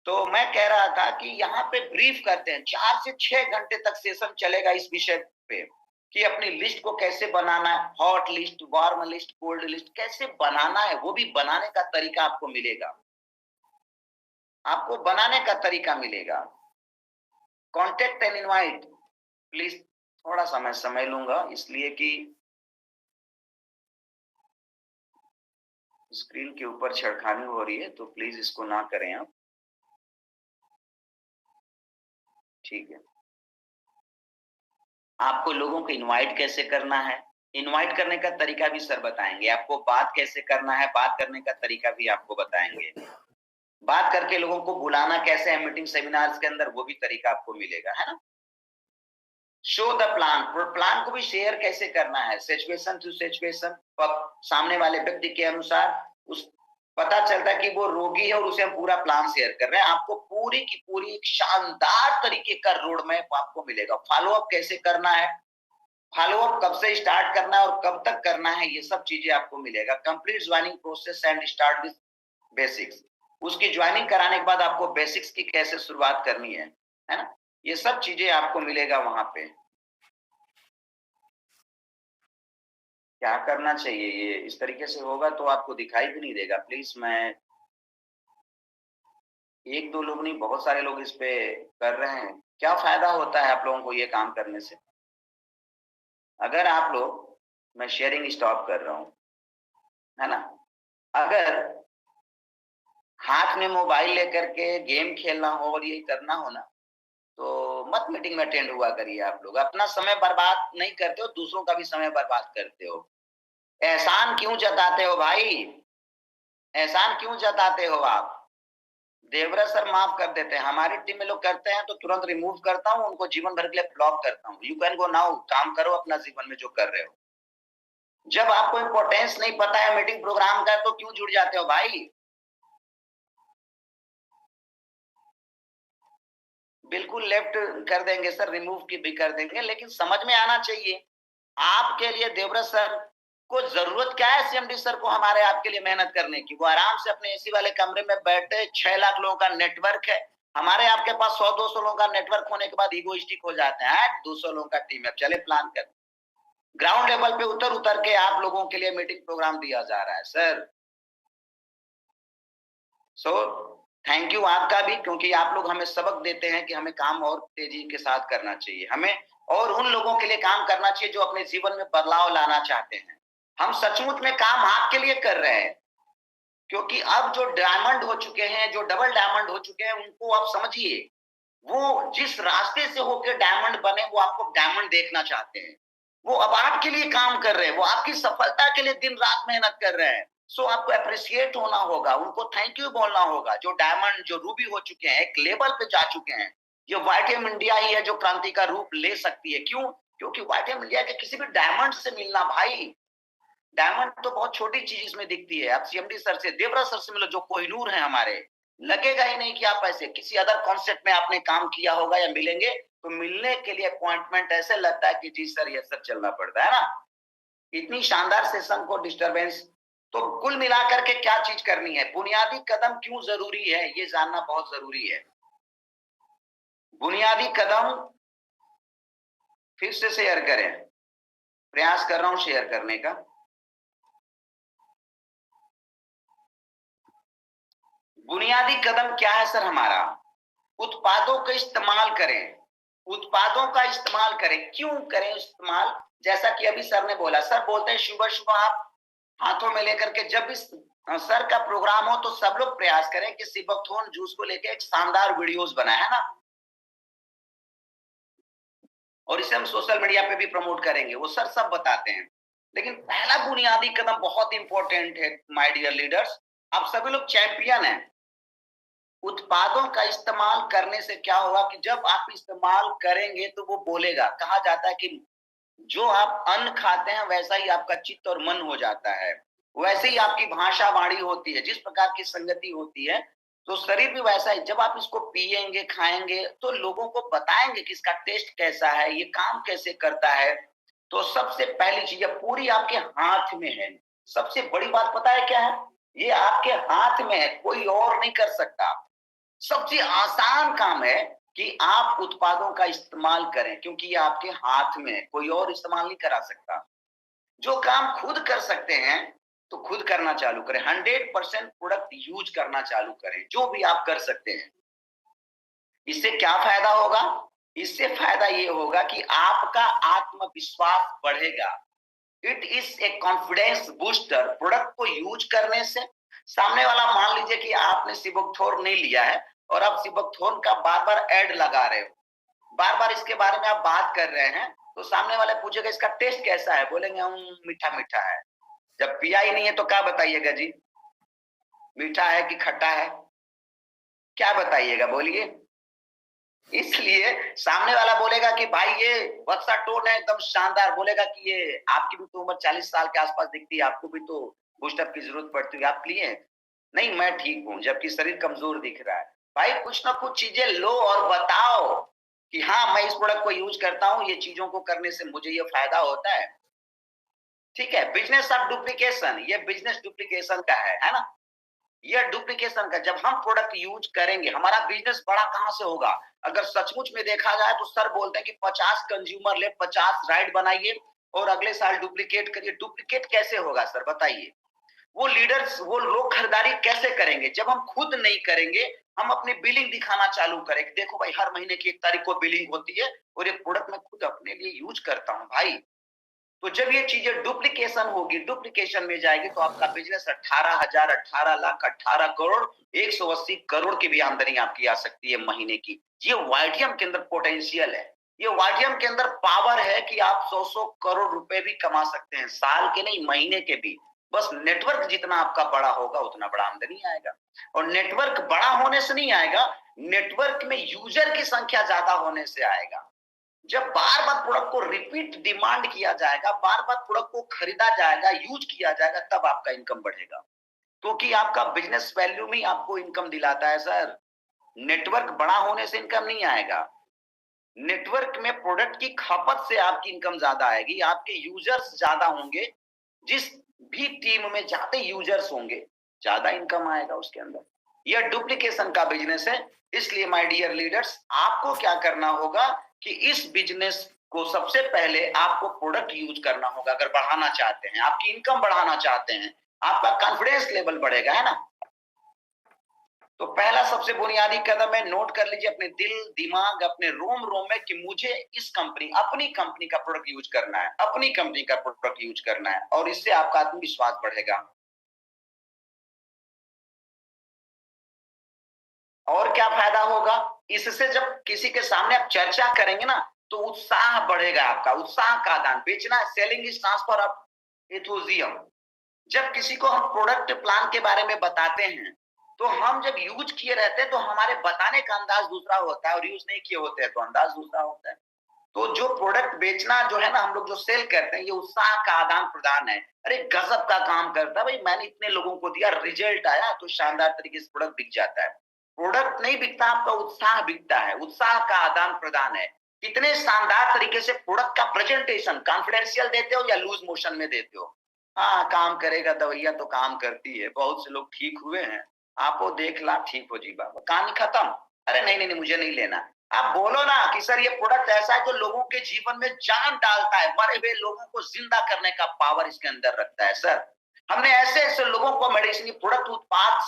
तो मैं कह रहा था कि यहाँ पे ब्रीफ करते हैं, 4 से 6 घंटे तक सेशन चलेगा इस विषय पे कि अपनी लिस्ट को कैसे बनाना है, hot list, warm list, cold list कैसे बनाना है, वो भी बनाने का तरीका आपको मिलेगा। आपको बनाने का तरीका मिलेगा। कॉन्टेक्ट एंड इनवाइट प्लीज, थोड़ा सा मैं समय लूंगा इसलिए कि स्क्रीन के ऊपर छेड़खानी हो रही है, तो प्लीज इसको ना करें आप। ठीक है। आपको लोगों को इनवाइट कैसे करना है, इनवाइट करने का तरीका भी सर बताएंगे। आपको बात कैसे करना है, बात करने का तरीका भी आपको बताएंगे। बात करके लोगों को बुलाना कैसे है मीटिंग सेमिनार्स के अंदर, वो भी तरीका आपको मिलेगा, है ना। शो द प्लान, प्लान को भी शेयर कैसे करना है, सिचुएशन टू सिचुएशन, सामने वाले व्यक्ति के अनुसार। उस पता चलता है कि वो रोगी है और उसे हम पूरा प्लान शेयर कर रहे हैं। आपको पूरी की पूरी एक शानदार तरीके का रोड मैप आपको मिलेगा। फॉलो अप कैसे करना है, फॉलो अप कब से स्टार्ट करना है और कब तक करना है, ये सब चीजें आपको मिलेगा। Complete joining process and start with basics, उसकी ज्वाइनिंग कराने के बाद आपको बेसिक्स की कैसे शुरुआत करनी है ना, ये सब चीजें आपको मिलेगा वहां पे। क्या करना चाहिए, ये इस तरीके से होगा तो आपको दिखाई भी नहीं देगा। प्लीज, मैं एक दो लोग नहीं, बहुत सारे लोग इस पे कर रहे हैं। क्या फायदा होता है आप लोगों को ये काम करने से? अगर आप लोग, मैं शेयरिंग स्टॉप कर रहा हूं, है ना। अगर हाथ में मोबाइल लेकर के गेम खेलना हो और ये करना हो ना, तो मत मीटिंग में अटेंड हुआ करिए। आप लोग अपना समय बर्बाद नहीं करते हो, दूसरों का भी समय बर्बाद करते हो। एहसान क्यों जताते हो भाई, एहसान क्यों जताते हो आप? देवराज सर माफ कर देते हैं, हमारी टीम में लोग करते हैं तो तुरंत रिमूव करता हूँ, उनको जीवन भर के लिए ब्लॉक करता हूँ। यू कैन गो नाउ, काम करो अपना जीवन में जो कर रहे हो। जब आपको इंपॉर्टेंस नहीं पता है मीटिंग प्रोग्राम का तो क्यों जुड़ जाते हो भाई? बिल्कुल लेफ्ट कर देंगे सर, रिमूव की भी कर देंगे, लेकिन समझ में आना चाहिए आपके लिए देवव्रत सर को जरूरत क्या है, सीएमडी सर को हमारे आपके लिए मेहनत करने की। वो आराम से अपने एसी वाले कमरे में बैठे, 6 लाख लोगों का नेटवर्क है। हमारे आपके पास 100-200 लोगों का नेटवर्क होने के बाद ईगोइस्टिक हो जाते हैं। 200 लोगों का टीम है, चले प्लान कर। ग्राउंड लेवल पे उतर उतर के आप लोगों के लिए मीटिंग प्रोग्राम दिया जा रहा है सर। सो थैंक यू आपका भी, क्योंकि आप लोग हमें सबक देते हैं कि हमें काम और तेजी के साथ करना चाहिए। हमें और उन लोगों के लिए काम करना चाहिए जो अपने जीवन में बदलाव लाना चाहते हैं। हम सचमुच में काम आपके लिए कर रहे हैं, क्योंकि अब जो डायमंड हो चुके हैं, जो डबल डायमंड हो चुके हैं, उनको आप समझिए। वो जिस रास्ते से होकर डायमंड बने, वो आपको डायमंड देखना चाहते हैं। वो अब आपके लिए काम कर रहे हैं, वो आपकी सफलता के लिए दिन रात मेहनत कर रहे हैं। सो आपको अप्रिशिएट होना होगा, उनको थैंक यू बोलना होगा। जो डायमंड, जो रूबी हो चुके हैं, एक लेवल पे जा चुके हैं। ये व्हाइट एम इंडिया ही है जो क्रांति का रूप ले सकती है। क्यों? क्योंकि व्हाइट एम इंडिया के किसी भी डायमंड से मिलना भाई, डायमंड तो बहुत छोटी चीज इसमें दिखती है। आप सीएमडी सर से, देवरा सर से मिलो जो कोहिनूर है हमारे, लगेगा ही नहीं कि आप ऐसे किसी अदर कॉन्सेप्ट में आपने काम किया होगा या मिलेंगे, तो मिलने के लिए अपॉइंटमेंट ऐसे लगता है कि जी सर ये सर चलना पड़ता है ना। इतनी शानदार सेशन को डिस्टरबेंस। तो कुल मिलाकर के क्या चीज करनी है, बुनियादी कदम क्यों जरूरी है ये जानना बहुत जरूरी है। बुनियादी कदम फिर से शेयर करें, प्रयास कर रहा हूं शेयर करने का। बुनियादी कदम क्या है सर हमारा, उत्पादों का इस्तेमाल करें। उत्पादों का इस्तेमाल करें, क्यों करें इस्तेमाल, जैसा कि अभी सर ने बोला। सर बोलते हैं सुबह सुबह आप हाथों में लेकर के, जब इस सर का प्रोग्राम हो तो सब लोग प्रयास करें कि सिबकथोर्न जूस को लेकर एक शानदार वीडियोस बनाए, है ना, और इसे हम सोशल मीडिया पे भी प्रमोट करेंगे, वो सर सब बताते हैं। लेकिन पहला बुनियादी कदम बहुत इंपॉर्टेंट है माय डियर लीडर्स, आप सभी लोग चैंपियन हैं। उत्पादों का इस्तेमाल करने से क्या होगा कि जब आप इस्तेमाल करेंगे तो वो बोलेगा। कहा जाता है कि जो आप अन्न खाते हैं वैसा ही आपका चित्त और मन हो जाता है, वैसे ही आपकी भाषा वाणी होती है, जिस प्रकार की संगति होती है तो शरीर भी वैसा ही। जब आप इसको पिएंगे खाएंगे तो लोगों को बताएंगे कि इसका टेस्ट कैसा है, ये काम कैसे करता है। तो सबसे पहली चीज पूरी आपके हाथ में है। सबसे बड़ी बात पता है क्या है, ये आपके हाथ में है, कोई और नहीं कर सकता। सबसे आसान काम है कि आप उत्पादों का इस्तेमाल करें, क्योंकि ये आपके हाथ में है, कोई और इस्तेमाल नहीं करा सकता। जो काम खुद कर सकते हैं तो खुद करना चालू करें। 100% प्रोडक्ट यूज करना चालू करें, जो भी आप कर सकते हैं। इससे क्या फायदा होगा, इससे फायदा ये होगा कि आपका आत्मविश्वास बढ़ेगा। It is a confidence booster. Product को यूज करने से सामने वाला, मान लीजिए कि आपने सिबकथोर्न नहीं लिया है और आप सिबकथोर्न का बार बार एड लगा रहे हो, बार बार इसके बारे में आप बात कर रहे हैं, तो सामने वाले पूछेगा इसका टेस्ट कैसा है, बोलेंगे हम मीठा मीठा है। जब पिया ही नहीं है तो क्या बताइएगा जी, मीठा है कि खट्टा है, क्या बताइएगा बोलिए। इसलिए सामने वाला बोलेगा कि भाई ये बक्सा टोन है एकदम शानदार, बोलेगा कि ये आपकी भी तो उम्र 40 साल के आसपास दिखती है, आपको भी तो बूस्टअप की जरूरत पड़ती है, आप लिए? नहीं मैं ठीक हूं, जबकि शरीर कमजोर दिख रहा है। भाई कुछ ना कुछ चीजें लो और बताओ कि हाँ मैं इस प्रोडक्ट को यूज करता हूँ, ये चीजों को करने से मुझे ये फायदा होता है। ठीक है, बिजनेस ऑफ डुप्लीकेशन, ये बिजनेस डुप्लीकेशन का है ना। ये डुप्लीकेशन का, जब हम प्रोडक्ट यूज करेंगे हमारा बिजनेस बड़ा कहां से होगा। अगर सचमुच में देखा जाए तो सर बोलते हैं कि 50 कंज्यूमर ले, 50 राइड बनाइए और अगले साल डुप्लीकेट करिए। डुप्लीकेट कैसे होगा सर बताइए, वो लीडर्स, वो लोग खरीदारी कैसे करेंगे जब हम खुद नहीं करेंगे। हम अपनी बिलिंग दिखाना चालू करें, देखो भाई हर महीने की 1 तारीख को बिलिंग होती है और ये प्रोडक्ट मैं खुद अपने लिए यूज करता हूं भाई। तो जब ये चीजें डुप्लीकेशन होगी, डुप्लीकेशन में जाएगी, तो आपका बिजनेस 18,000, 18 लाख, 18 करोड़, 180 करोड़ की भी आमदनी आपकी आ सकती है महीने की। ये वाईटीएम के अंदर पोटेंशियल है, ये वाईटीएम के अंदर पावर है कि आप 100 करोड़ रुपए भी कमा सकते हैं, साल के नहीं महीने के भी। बस नेटवर्क जितना आपका बड़ा होगा उतना बड़ा आमदनी आएगा। और नेटवर्क बड़ा होने से नहीं आएगा, नेटवर्क में यूजर की संख्या ज्यादा होने से आएगा। जब बार बार प्रोडक्ट को रिपीट डिमांड किया जाएगा, बार बार प्रोडक्ट को खरीदा जाएगा, यूज किया जाएगा, तब आपका इनकम बढ़ेगा। क्योंकि आपका बिजनेस वैल्यू में आपको इनकम दिलाता है सर। नेटवर्क बड़ा होने से इनकम नहीं आएगा, नेटवर्क में प्रोडक्ट की खपत से आपकी इनकम ज्यादा आएगी, आपके यूजर्स ज्यादा होंगे। जिस भी टीम में ज्यादा यूजर्स होंगे ज्यादा इनकम आएगा उसके अंदर। यह डुप्लीकेशन का बिजनेस है। इसलिए माय डियर लीडर्स, आपको क्या करना होगा कि इस बिजनेस को सबसे पहले आपको प्रोडक्ट यूज करना होगा। अगर बढ़ाना चाहते हैं, आपकी इनकम बढ़ाना चाहते हैं, आपका कॉन्फिडेंस लेवल बढ़ेगा, है ना। तो पहला सबसे बुनियादी कदम है, नोट कर लीजिए अपने दिल दिमाग अपने रोम रोम में कि मुझे इस कंपनी, अपनी कंपनी का प्रोडक्ट यूज करना है, अपनी कंपनी का प्रोडक्ट यूज करना है, और इससे आपका आत्मविश्वास बढ़ेगा। और क्या फायदा होगा, इससे जब किसी के सामने आप चर्चा करेंगे ना तो उत्साह बढ़ेगा, आपका उत्साह का दान बेचना, selling is transfer of enthusiasm. जब किसी को हम प्रोडक्ट प्लान के बारे में बताते हैं तो हम जब यूज किए रहते हैं तो हमारे बताने का अंदाज दूसरा होता है, और यूज नहीं किए होते हैं तो अंदाज दूसरा होता है। तो जो प्रोडक्ट बेचना जो है ना, हम लोग जो सेल करते हैं, ये उत्साह का आदान प्रदान है। अरे गजब का काम करता है भाई, मैंने इतने लोगों को दिया, रिजल्ट आया, तो शानदार तरीके से प्रोडक्ट बिक जाता है। प्रोडक्ट नहीं बिकता, आपका उत्साह बिकता है, उत्साह का आदान प्रदान है। कितने शानदार तरीके से प्रोडक्ट का प्रेजेंटेशन, कॉन्फिडेंशियल देते हो या लूज मोशन में देते हो? हाँ, काम करेगा दवाइयां तो काम करती है, बहुत से लोग ठीक हुए हैं, आपको देख ला ठीक हो जी बाबा, कहानी खत्म। अरे नहीं नहीं नहीं, मुझे नहीं लेना। आप बोलो ना कि सर ये प्रोडक्ट ऐसा है जो लोगों के जीवन में जान डालता है, मरे हुए लोगों को जिंदा करने का पावर इसके अंदर रखता है। सर हमने ऐसे ऐसे लोगों को मेडिसिन प्रोडक्ट उत्पाद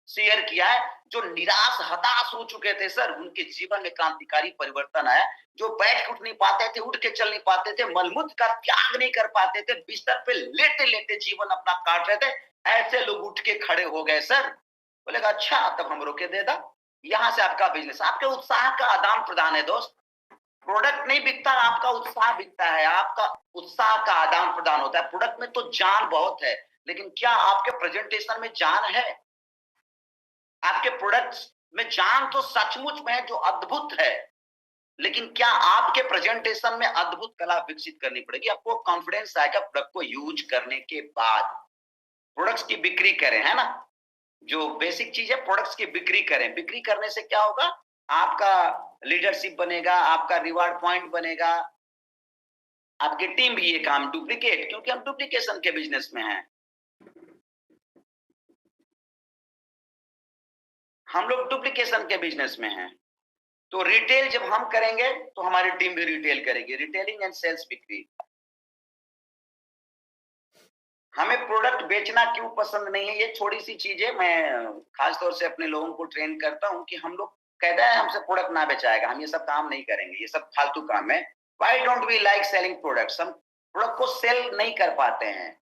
शेयर किया है जो निराश हताश हो चुके थे, सर उनके जीवन में क्रांतिकारी परिवर्तन आया। जो बैठ के उठ नहीं पाते थे, उठ के चल नहीं पाते थे, मलमूत्र का त्याग नहीं कर पाते थे, बिस्तर पे लेटे लेटे जीवन अपना काट रहे थे, ऐसे लोग उठ के खड़े हो गए। सर बोलेगा अच्छा, तब हम रोके दे दा। यहाँ से आपका बिजनेस, आपके उत्साह का आदान प्रदान है दोस्त। प्रोडक्ट नहीं बिकता, आपका उत्साह बिकता है, आपका उत्साह का आदान प्रदान होता है। प्रोडक्ट में तो जान बहुत है, लेकिन क्या आपके प्रेजेंटेशन में जान है? आपके प्रोडक्ट्स में जान तो सचमुच में है जो अद्भुत है, लेकिन क्या आपके प्रेजेंटेशन में अद्भुत कला विकसित करनी पड़ेगी। आपको कॉन्फिडेंस आएगा प्रोडक्ट को यूज करने के बाद। प्रोडक्ट्स की बिक्री करें, है ना, जो बेसिक चीज है, प्रोडक्ट्स की बिक्री करें। बिक्री करने से क्या होगा? आपका लीडरशिप बनेगा, आपका रिवार्ड पॉइंट बनेगा, आपकी टीम भी ये काम डुप्लीकेट, क्योंकि हम डुप्लीकेशन के बिजनेस में हैं। हम लोग डुप्लीकेशन के बिजनेस में हैं। तो रिटेल जब हम करेंगे तो हमारी टीम भी रिटेल करेगी। रिटेलिंग एंड सेल्स, बिक्री। हमें प्रोडक्ट बेचना क्यों पसंद नहीं है, ये थोड़ी सी चीजें मैं खासतौर से अपने लोगों को ट्रेन करता हूं कि हम लोग कहते हैं हमसे प्रोडक्ट ना बेचाएगा, हम ये सब काम नहीं करेंगे, ये सब फालतू काम है। Why don't we like selling products? हम प्रोडक्ट को सेल नहीं कर पाते हैं,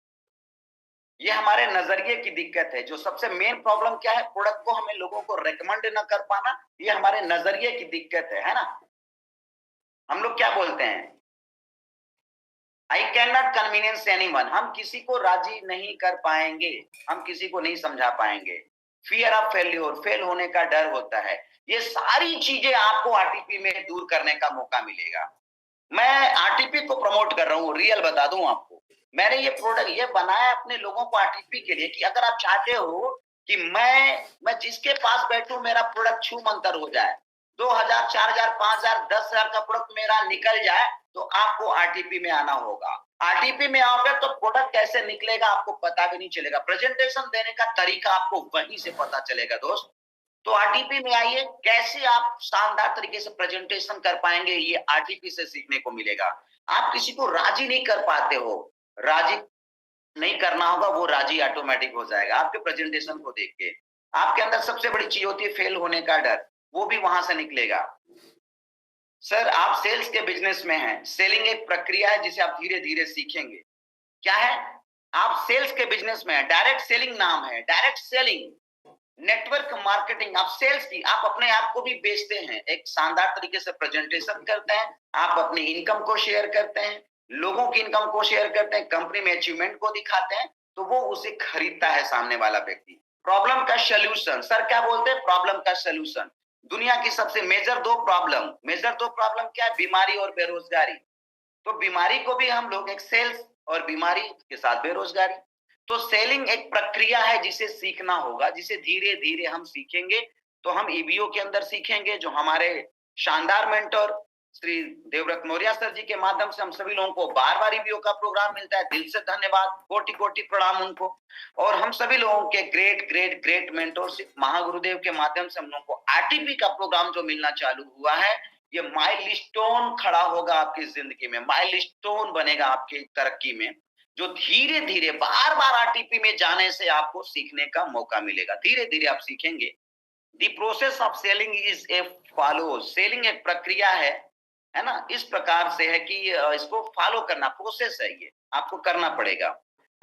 ये हमारे नजरिए की दिक्कत है। जो सबसे मेन प्रॉब्लम क्या है, प्रोडक्ट को हमें लोगों को रेकमेंड ना कर पाना, ये हमारे नजरिए की दिक्कत है ना। हम लोग क्या बोलते हैं, I can not convenience anyone, हम किसी को राजी नहीं कर पाएंगे, हम किसी को नहीं समझा पाएंगे। फियर ऑफ फेल्योर, फेल होने का डर होता है। ये सारी चीजें आपको आरटीपी में दूर करने का मौका मिलेगा। मैं आरटीपी को प्रमोट कर रहा हूँ, रियल बता दूं आपको, मैंने ये प्रोडक्ट ये बनाया अपने लोगों को आरटीपी के लिए कि अगर आप चाहते हो कि मैं जिसके पास बैठूं मेरा प्रोडक्ट छू मंतर हो जाए, 2000, 4000, 5000, 10,000 का प्रोडक्ट मेरा निकल जाए, तो आपको आरटीपी में आना होगा। आरटीपी में आओगे तो प्रोडक्ट कैसे निकलेगा आपको पता भी नहीं चलेगा, प्रेजेंटेशन देने का तरीका आपको वहीं से पता चलेगा दोस्त। तो आरटीपी में आइए, कैसे आप शानदार तरीके से प्रेजेंटेशन कर पाएंगे, ये आरटीपी से सीखने को मिलेगा। आप किसी को राजी नहीं कर पाते हो, राजी नहीं करना होगा, वो राजी ऑटोमेटिक हो जाएगा आपके प्रेजेंटेशन को देख के। आपके अंदर सबसे बड़ी चीज होती है फेल होने का डर, वो भी वहां से निकलेगा। सर आप सेल्स के बिजनेस में हैं, सेलिंग एक प्रक्रिया है जिसे आप धीरे धीरे सीखेंगे। क्या है? आप सेल्स के बिजनेस में हैं, डायरेक्ट सेलिंग नाम है, डायरेक्ट सेलिंग, नेटवर्क मार्केटिंग। आप सेल्स की, आप अपने आप को भी बेचते हैं, एक शानदार तरीके से प्रेजेंटेशन करते हैं, आप अपनी इनकम को शेयर करते हैं, लोगों की इनकम को शेयर करते हैं, कंपनी में अचीवमेंट को दिखाते हैं, तो वो उसे खरीदता है सामने वाला व्यक्ति। प्रॉब्लम का सोल्यूशन, सर क्या बोलते हैं, प्रॉब्लम का सोल्यूशन। दुनिया की सबसे मेजर दो प्रॉब्लम क्या है, बीमारी और बेरोजगारी। तो बीमारी को भी हम लोग एक सेल्स, और बीमारी के साथ बेरोजगारी। तो सेलिंग एक प्रक्रिया है जिसे सीखना होगा, जिसे धीरे धीरे हम सीखेंगे। तो हम ईबीओ के अंदर सीखेंगे, जो हमारे शानदार मेंटर श्री देवव्रत मौर्य सर जी के माध्यम से हम सभी लोगों को बार बार ईबीओ का प्रोग्राम मिलता है। दिल से धन्यवाद, कोटि कोटि प्रणाम उनको। और हम सभी लोगों के ग्रेट ग्रेट ग्रेट मेंटरशिप महागुरुदेव के माध्यम से हम लोगों को आरटीपी का प्रोग्राम जो मिलना चालू हुआ है, ये माइलस्टोन खड़ा होगा आपकी जिंदगी में, माइलस्टोन बनेगा आपकी तरक्की में, जो धीरे धीरे बार बार आरटीपी में जाने से आपको सीखने का मौका मिलेगा। धीरे धीरे आप सीखेंगे। The process of selling is a follow, selling एक प्रक्रिया है ना, इस प्रकार से है कि इसको फॉलो करना, प्रोसेस है, ये आपको करना पड़ेगा।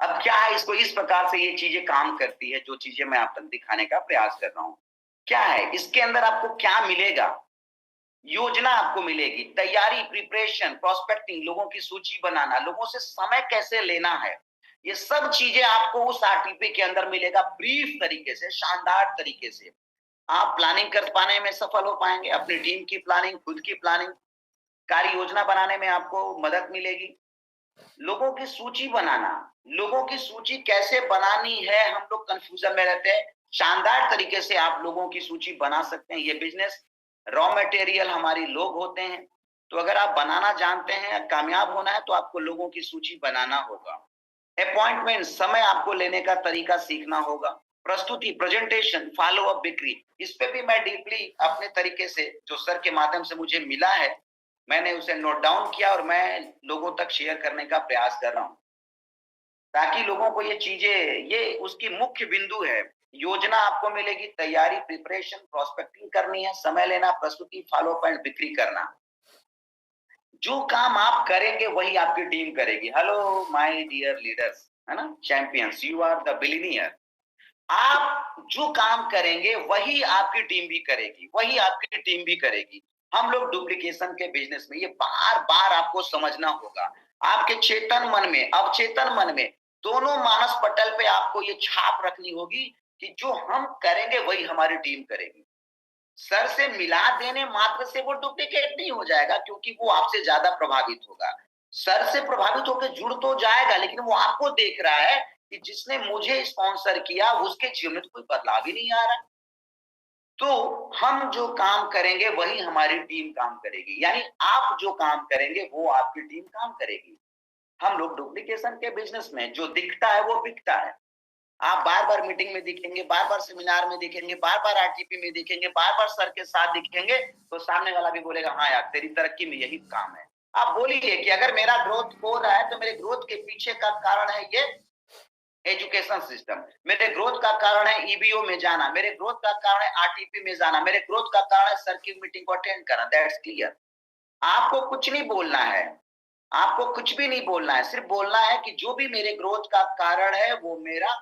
अब क्या है, इसको इस प्रकार से ये चीजें काम करती है, जो चीजें मैं आप तक दिखाने का प्रयास कर रहा हूँ। क्या है इसके अंदर, आपको क्या मिलेगा, योजना आपको मिलेगी, तैयारी, प्रिपरेशन, प्रोस्पेक्टिंग, लोगों की सूची बनाना, लोगों से समय कैसे लेना है, ये सब चीजें आपको उस आरटीपी के अंदर मिलेगा, ब्रीफ तरीके से, शानदार तरीके से। आप प्लानिंग कर पाने में सफल हो पाएंगे, अपनी टीम की प्लानिंग, खुद की प्लानिंग। कार्य योजना बनाने में आपको मदद मिलेगी। लोगों की सूची बनाना, लोगों की सूची कैसे बनानी है, हम लोग कंफ्यूजन में रहते हैं। शानदार तरीके से आप लोगों की सूची बना सकते हैं। ये बिजनेस रॉ मटेरियल हमारी लोग होते हैं, तो अगर आप बनाना जानते हैं, कामयाब होना है, तो आपको लोगों की सूची बनाना होगा। अपॉइंटमेंट, समय आपको लेने का तरीका सीखना होगा। प्रस्तुति, प्रेजेंटेशन, फॉलो अप, बिक्री, इस पे भी मैं डीपली अपने तरीके से, जो सर के माध्यम से मुझे मिला है, मैंने उसे नोट डाउन किया और मैं लोगों तक शेयर करने का प्रयास कर रहा हूँ, ताकि लोगों को ये चीजें, ये उसकी मुख्य बिंदु है। योजना आपको मिलेगी, तैयारी, प्रिपरेशन, प्रोस्पेक्टिंग करनी है, समय लेना, प्रस्तुति, फॉलो अप एंड बिक्री करना। जो काम आप करेंगे वही आपकी टीम करेगी। हेलो माय डियर लीडर्स, है ना, champions, you are the billionaire. आप जो काम करेंगे वही आपकी टीम भी करेगी, वही आपकी टीम भी करेगी। हम लोग डुप्लीकेशन के बिजनेस में, ये बार बार आपको समझना होगा। आपके चेतन मन में, अवचेतन मन में, दोनों मानस पटल पे आपको ये छाप रखनी होगी कि जो हम करेंगे वही हमारी टीम करेगी। सर से मिला देने मात्र से वो डुप्लीकेट नहीं हो जाएगा, क्योंकि वो आपसे ज्यादा प्रभावित होगा। सर से प्रभावित होकर जुड़ तो जाएगा, लेकिन वो आपको देख रहा है कि जिसने मुझे स्पॉन्सर किया उसके जीवन में तो कोई बदलाव ही नहीं आ रहा। तो हम जो काम करेंगे वही हमारी टीम काम करेगी, यानी आप जो काम करेंगे वो आपकी टीम काम करेगी। हम लोग डुप्लीकेशन के बिजनेस में, जो दिखता है वो बिकता है। आप बार-बार मीटिंग में दिखेंगे, बार-बार सेमिनार में दिखेंगे, बार-बार आरटीपी में दिखेंगे, बार-बार सर के साथ दिखेंगे, तो सामने वाला भी बोलेगा, हाँ यार, तेरी तरक्की में यही काम है। आप बोलिए कि अगर मेरा ग्रोथ हो रहा है, तो मेरे ग्रोथ के पीछे का कारण है ये एजुकेशन सिस्टम। मेरे ग्रोथ का कारण है ईबीओ में जाना, मेरे ग्रोथ का कारण है आरटीपी में जाना, मेरे ग्रोथ का कारण है सर की मीटिंग को अटेंड करना। That's clear. आपको कुछ नहीं बोलना है, आपको कुछ भी नहीं बोलना है, सिर्फ बोलना है कि जो भी मेरे ग्रोथ का कारण है वो मेरा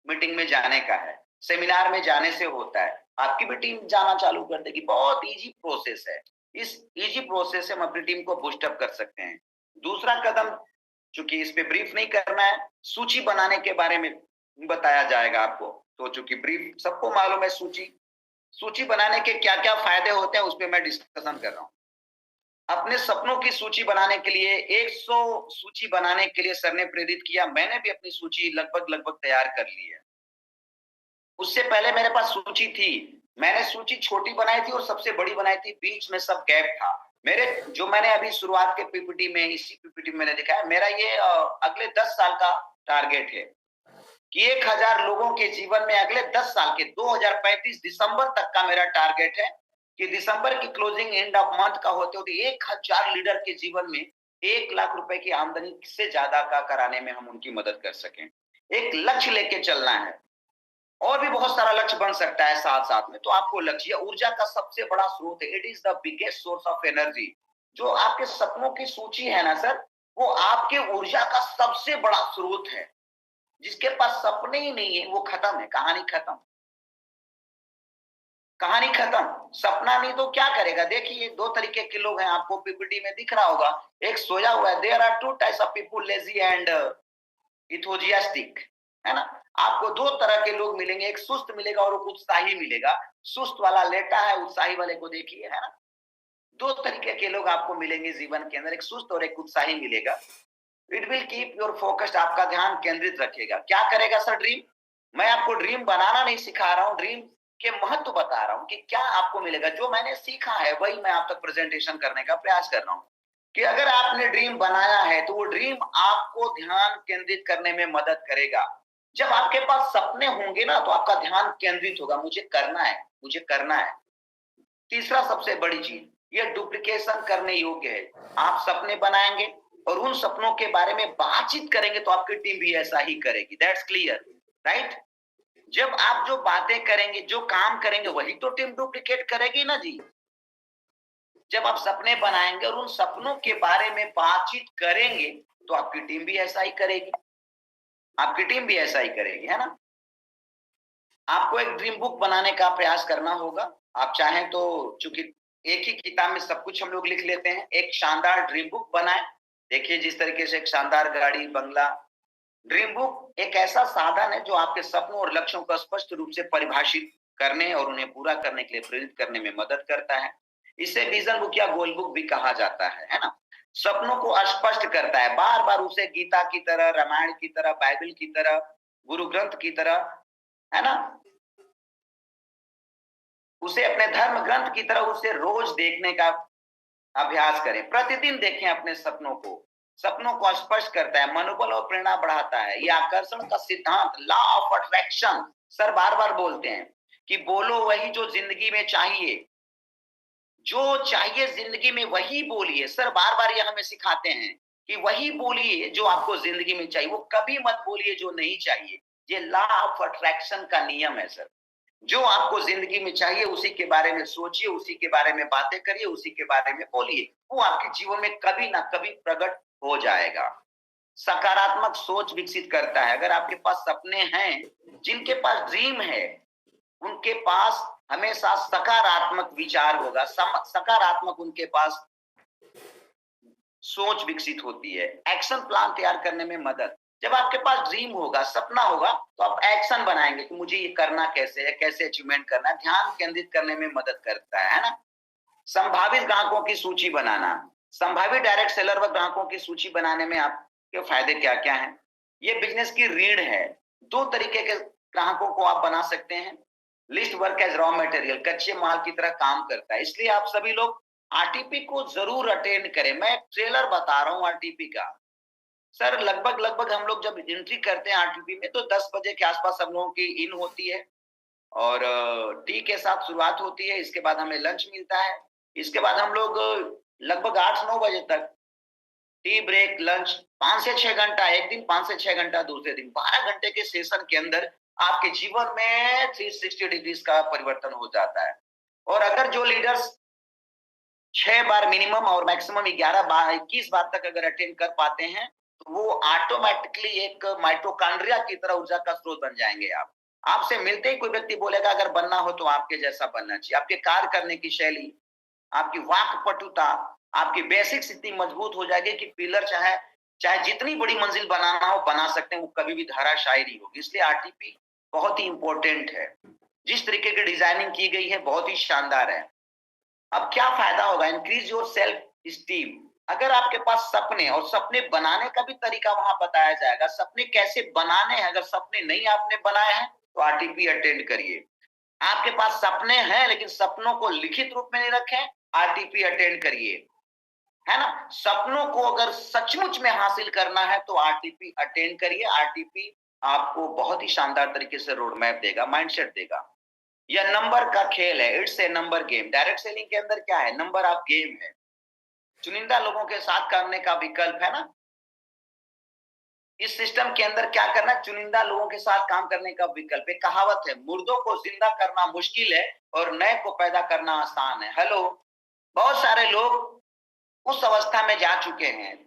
मीटिंग में जाने का है, सेमिनार में जाने से होता है। आपकी भी टीम जाना चालू कर देगी। बहुत इजी प्रोसेस है। इस इजी प्रोसेस से हम अपनी टीम को बूस्ट अप कर सकते हैं। दूसरा कदम, चूंकि इस पे ब्रीफ नहीं करना है, सूची बनाने के बारे में बताया जाएगा आपको। तो चूंकि ब्रीफ सबको मालूम है, सूची सूची बनाने के क्या क्या फायदे होते हैं उस पर मैं डिस्कशन कर रहा हूँ। अपने सपनों की सूची बनाने के लिए 100 सूची बनाने के लिए सर ने प्रेरित किया। मैंने भी अपनी सूची लगभग लगभग तैयार कर ली है। उससे पहले मेरे पास सूची थी, मैंने सूची छोटी बनाई थी और सबसे बड़ी बनाई थी, बीच में सब गैप था। मेरे जो मैंने अभी शुरुआत के पीपीटी में, इसी पीपीटी में मैंने दिखाया, मेरा ये अगले 10 साल का टारगेट है कि 1000 लोगों के जीवन में अगले 10 साल के 2035 दिसंबर तक का मेरा टारगेट है कि दिसंबर की क्लोजिंग एंड ऑफ मंथ का होते होते 1000 लीडर के जीवन में 1 लाख रुपए की आमदनी से ज्यादा का कराने में हम उनकी मदद कर सकें। एक लक्ष्य लेके चलना है। और भी बहुत सारा लक्ष्य बन सकता है साथ साथ में। तो आपको लक्ष्य, ऊर्जा का सबसे बड़ा स्रोत है, it is the biggest source of energy. जो आपके सपनों की सूची है ना सर, वो आपके ऊर्जा का सबसे बड़ा स्रोत है। जिसके पास सपने ही नहीं है वो खत्म है, कहानी खत्म। कहानी खत्म। सपना नहीं तो क्या करेगा? देखिए, दो तरीके के लोग हैं, आपको पीपीटी में दिख रहा होगा। एक सोया हुआ है, there are two types of people, lazy and enthusiastic, है ना। आपको दो तरह के लोग मिलेंगे, एक सुस्त मिलेगा और एक उत्साही मिलेगा। सुस्त वाला लेटा है, उत्साही वाले को देखिए, है ना। दो तरीके के लोग आपको मिलेंगे जीवन के अंदर, एक सुस्त और एक उत्साही मिलेगा। It will keep your focused, आपका ध्यान केंद्रित रखेगा। क्या करेगा सर? ड्रीम। मैं आपको ड्रीम बनाना नहीं सिखा रहा हूँ, ड्रीम के महत्व बता रहा हूँ कि क्या आपको मिलेगा। जो मैंने सीखा है वही मैं आप तक प्रेजेंटेशन करने का प्रयास कर रहा हूँ कि अगर आपने ड्रीम बनाया है तो वो ड्रीम आपको ध्यान केंद्रित करने में मदद करेगा। जब आपके पास सपने होंगे ना तो आपका ध्यान केंद्रित होगा, मुझे करना है, मुझे करना है। तीसरा सबसे बड़ी चीज, ये डुप्लीकेशन करने योग्य है। आप सपने बनाएंगे और उन सपनों के बारे में बातचीत करेंगे तो आपकी टीम भी ऐसा ही करेगी। That's clear, right. जब आप जो बातें करेंगे, जो काम करेंगे, वही तो टीम डुप्लीकेट करेगी ना जी। जब आप सपने बनाएंगे और उन सपनों के बारे में बातचीत करेंगे तो आपकी टीम भी ऐसा ही करेगी, आपकी टीम भी ऐसा ही करेगी, है ना। आपको एक ड्रीम बुक बनाने का प्रयास करना होगा। आप चाहें तो, चूंकि एक ही किताब में सब कुछ हम लोग लिख लेते हैं, एक शानदार ड्रीम बुक बनाएं। देखिए, जिस तरीके से एक शानदार गाड़ी, बंगला, ड्रीम बुक एक ऐसा साधन है जो आपके सपनों और लक्ष्यों को स्पष्ट रूप से परिभाषित करने और उन्हें पूरा करने के लिए प्रेरित करने में मदद करता है। इसे विजन बुक या गोल बुक भी कहा जाता है ना। सपनों को स्पष्ट करता है, बार बार उसे गीता की तरह, रामायण की तरह, बाइबल की तरह, गुरु ग्रंथ की तरह, है ना, उसे अपने धर्म ग्रंथ की तरह उसे रोज देखने का अभ्यास करें। प्रतिदिन देखें अपने सपनों को। सपनों को स्पष्ट करता है, मनोबल और प्रेरणा बढ़ाता है। ये आकर्षण का सिद्धांत, लॉ ऑफ अट्रैक्शन, सर बार बार बोलते हैं कि बोलो वही जो जिंदगी में चाहिए, जो चाहिए जिंदगी में वही बोलिए। सर बार बार ये हमें सिखाते हैं कि वही बोलिए जो आपको जिंदगी में चाहिए, वो कभी मत बोलिए जो नहीं चाहिए। ये लॉ ऑफ अट्रैक्शन का नियम है सर। जो आपको जिंदगी में चाहिए उसी के बारे में सोचिए, उसी के बारे में बातें करिए, उसी के बारे में बोलिए, वो आपके जीवन में कभी ना कभी प्रकट हो जाएगा। सकारात्मक सोच विकसित करता है। अगर आपके पास सपने हैं, जिनके पास ड्रीम है, उनके पास हमेशा सकारात्मक विचार होगा, सकारात्मक उनके पास सोच विकसित होती है। एक्शन प्लान तैयार करने में मदद। जब आपके पास ड्रीम होगा, सपना होगा, तो आप एक्शन बनाएंगे कि मुझे ये करना कैसे है, कैसे अचीवमेंट करना है। ध्यान केंद्रित करने में मदद करता है ना। संभावित ग्राहकों की सूची बनाना। संभावित डायरेक्ट सेलर व ग्राहकों की सूची बनाने में आपके फायदे क्या क्या हैं? ये बिजनेस की रीढ़ है। दो तरीके के ग्राहकों को आप बना सकते हैं। List work as raw material, कच्चे माल की तरह काम करता है। इसलिए आप सभी लोग आरटीपी को जरूर अटेंड करें। मैं ट्रेलर बता रहा हूँ आरटीपी का। सर लगभग लगभग हम लोग जब एंट्री करते हैं आरटीपी में तो 10 बजे के आसपास हम लोगों की इन होती है और टी के साथ शुरुआत होती है। इसके बाद हमें लंच मिलता है। इसके बाद हम लोग लगभग 8-9 बजे तक टी ब्रेक, लंच, 5 से 6 घंटा एक दिन, 5 से 6 घंटा दूसरे दिन, 12 घंटे के सेशन के अंदर आपके जीवन में 360 डिग्रीज का परिवर्तन हो जाता है। और अगर जो लीडर्स 6 बार मिनिमम और मैक्सिमम 11 बार 21 बार तक अगर अटेंड कर पाते हैं तो वो ऑटोमेटिकली एक माइटोकॉन्ड्रिया की तरह ऊर्जा का स्रोत बन जाएंगे। आप आपसे मिलते ही कोई व्यक्ति बोलेगा अगर बनना हो तो आपके जैसा बनना चाहिए। आपके कार्य करने की शैली, आपकी वाक पटुता, आपकी बेसिक्स इतनी मजबूत हो जाएगी कि पिलर चाहे चाहे जितनी बड़ी मंजिल बनाना हो बना सकते हैं, वो कभी भी धराशायी नहीं होगी। इसलिए आरटीपी बहुत ही इंपॉर्टेंट है। जिस तरीके की डिजाइनिंग की गई है बहुत ही शानदार है। अब क्या फायदा होगा? Increase your self esteem. अगर आपके पास सपने और सपने बनाने का भी तरीका वहां बताया जाएगा, सपने कैसे बनाने हैं। अगर सपने नहीं आपने बनाए हैं तो आरटीपी अटेंड करिए। आपके पास सपने हैं लेकिन सपनों को लिखित रूप में नहीं रखें, आरटीपी अटेंड करिए, है ना। सपनों को अगर सचमुच में हासिल करना है तो आरटीपी अटेंड करिए। आरटीपी आपको बहुत ही शानदार तरीके से रोड मैप देगा, माइंडसेट देगा। यह नंबर का खेल है, it's a number game. Direct selling के अंदर क्या है? नंबर ऑफ गेम है। चुनिंदा लोगों के साथ करने का विकल्प है ना। इस सिस्टम के अंदर क्या करना? चुनिंदा लोगों के साथ काम करने का विकल्प। एक कहावत है, मुर्दों को जिंदा करना मुश्किल है और नए को पैदा करना आसान है। हेलो, बहुत सारे लोग उस अवस्था में जा चुके हैं।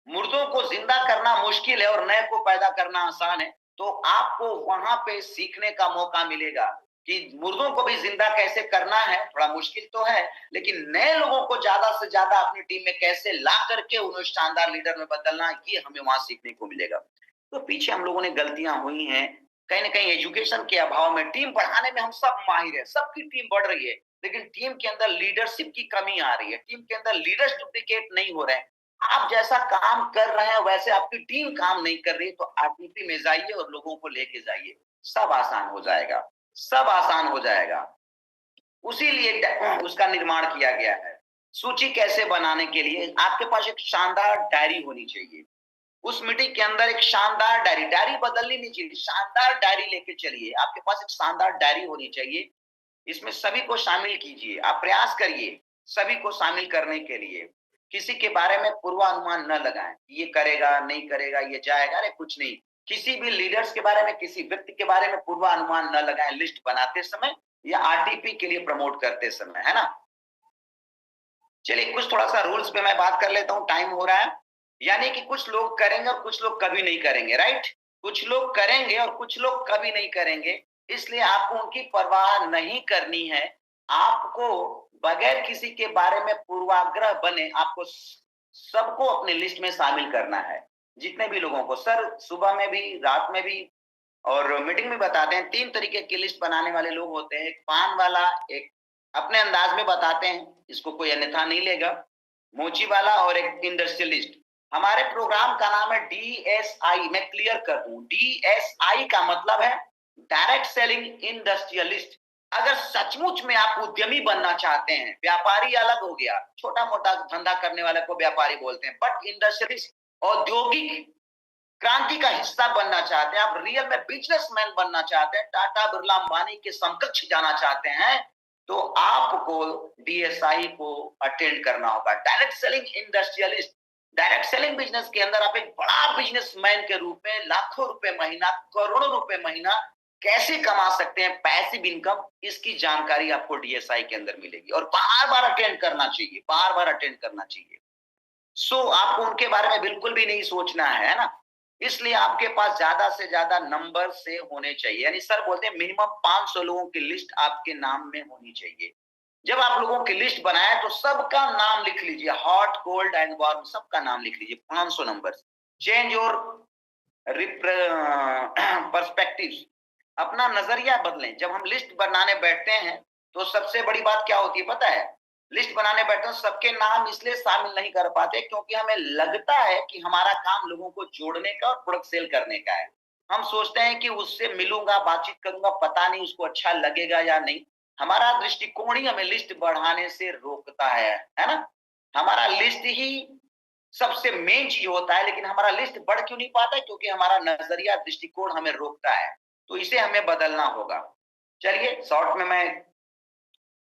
मुर्दों को जिंदा करना मुश्किल है और नए को पैदा करना आसान है। तो आपको वहां पे सीखने का मौका मिलेगा कि मुर्दों को भी जिंदा कैसे करना है। थोड़ा मुश्किल तो है, लेकिन नए लोगों को ज्यादा से ज्यादा अपनी टीम में कैसे ला करके उन्हें शानदार लीडर में बदलना, ये हमें वहां सीखने को मिलेगा। तो पीछे हम लोगों ने गलतियां हुई हैं, कहीं ना कहीं एजुकेशन के अभाव में। टीम बढ़ाने में हम सब माहिर है, सबकी टीम बढ़ रही है, लेकिन टीम के अंदर लीडरशिप की कमी आ रही है। टीम के अंदर लीडर्स डुप्लीकेट नहीं हो रहे हैं। आप जैसा काम कर रहे हैं वैसे आपकी टीम काम नहीं कर रही, तो आरटीपी में जाइए और लोगों को लेके जाइए, सब आसान हो जाएगा, सब आसान हो जाएगा। उसी लिए उसका निर्माण किया गया है। सूची कैसे बनाने के लिए आपके पास एक शानदार डायरी होनी चाहिए। उस मीटिंग के अंदर एक शानदार डायरी, डायरी बदलनी नहीं चाहिए, शानदार डायरी लेके चलिए। आपके पास एक शानदार डायरी होनी चाहिए। इसमें सभी को शामिल कीजिए। आप प्रयास करिए सभी को शामिल करने के लिए। किसी के बारे में पूर्वानुमान न लगाएं, ये करेगा नहीं करेगा, ये जाएगा, अरे कुछ नहीं। किसी भी लीडर्स के बारे में, किसी व्यक्ति के बारे में पूर्वानुमान न लगाएं, लिस्ट बनाते समय या आरटीपी के लिए प्रमोट करते समय, है ना। चलिए कुछ थोड़ा सा रूल्स पे मैं बात कर लेता हूँ, टाइम हो रहा है। यानी कि कुछ लोग करेंगे और कुछ लोग कभी नहीं करेंगे, राइट। कुछ लोग करेंगे और कुछ लोग कभी नहीं करेंगे, इसलिए आपको उनकी परवाह नहीं करनी है। आपको बगैर किसी के बारे में पूर्वाग्रह बने आपको सबको अपनी लिस्ट में शामिल करना है, जितने भी लोगों को। सर सुबह में भी, रात में भी और मीटिंग में बताते हैं, 3 तरीके की लिस्ट बनाने वाले लोग होते हैं। एक पान वाला, एक अपने अंदाज में बताते हैं, इसको कोई अन्यथा नहीं लेगा। मोची वाला और एक इंडस्ट्रियलिस्ट। हमारे प्रोग्राम का नाम है DSI। मैं क्लियर कर दूं, DSI का मतलब है डायरेक्ट सेलिंग इंडस्ट्रियलिस्ट। अगर सचमुच में आप उद्यमी बनना चाहते हैं, व्यापारी अलग हो गया, छोटा मोटा धंधा करने वाले को व्यापारी बोलते हैं, बट इंडस्ट्रियलिस्ट औद्योगिक क्रांति का हिस्सा बनना चाहते हैं, आप रियल में बिजनेसमैन बनना चाहते हैं, टाटा बिरला अंबानी के समकक्ष जाना चाहते हैं, तो आपको DSI को अटेंड करना होगा। Direct selling industrialist. Direct selling business के अंदर आप एक बड़ा बिजनेसमैन के रूप में लाखों रुपए महीना, करोड़ों रुपए महीना कैसे कमा सकते हैं, पैसिव इनकम, इसकी जानकारी आपको DSI के अंदर मिलेगी। और बार बार अटेंड करना चाहिए, बार बार अटेंड करना चाहिए। आपको उनके बारे में बिल्कुल भी नहीं सोचना है ना। इसलिए आपके पास ज्यादा से ज्यादा नंबर से होने चाहिए। यानी सर बोलते हैं मिनिमम 500 लोगों की लिस्ट आपके नाम में होनी चाहिए। जब आप लोगों की लिस्ट बनाए तो सबका नाम लिख लीजिए, हॉट, कोल्ड एंड वार्म, सबका नाम लिख लीजिए, 500 नंबर। Change your perspective. अपना नजरिया बदलें। जब हम लिस्ट बनाने बैठते हैं तो सबसे बड़ी बात क्या होती है पता है? लिस्ट बनाने बैठे सबके नाम इसलिए शामिल नहीं कर पाते क्योंकि हमें लगता है कि हमारा काम लोगों को जोड़ने का और प्रोडक्ट सेल करने का है। हम सोचते हैं कि उससे मिलूंगा, बातचीत करूंगा, पता नहीं उसको अच्छा लगेगा या नहीं। हमारा दृष्टिकोण ही हमें लिस्ट बढ़ाने से रोकता है ना। हमारा लिस्ट ही सबसे मेन चीज होता है, लेकिन हमारा लिस्ट बढ़ क्यों नहीं पाता है? क्योंकि हमारा नजरिया, दृष्टिकोण हमें रोकता है। तो इसे हमें बदलना होगा। चलिए शॉर्ट में मैं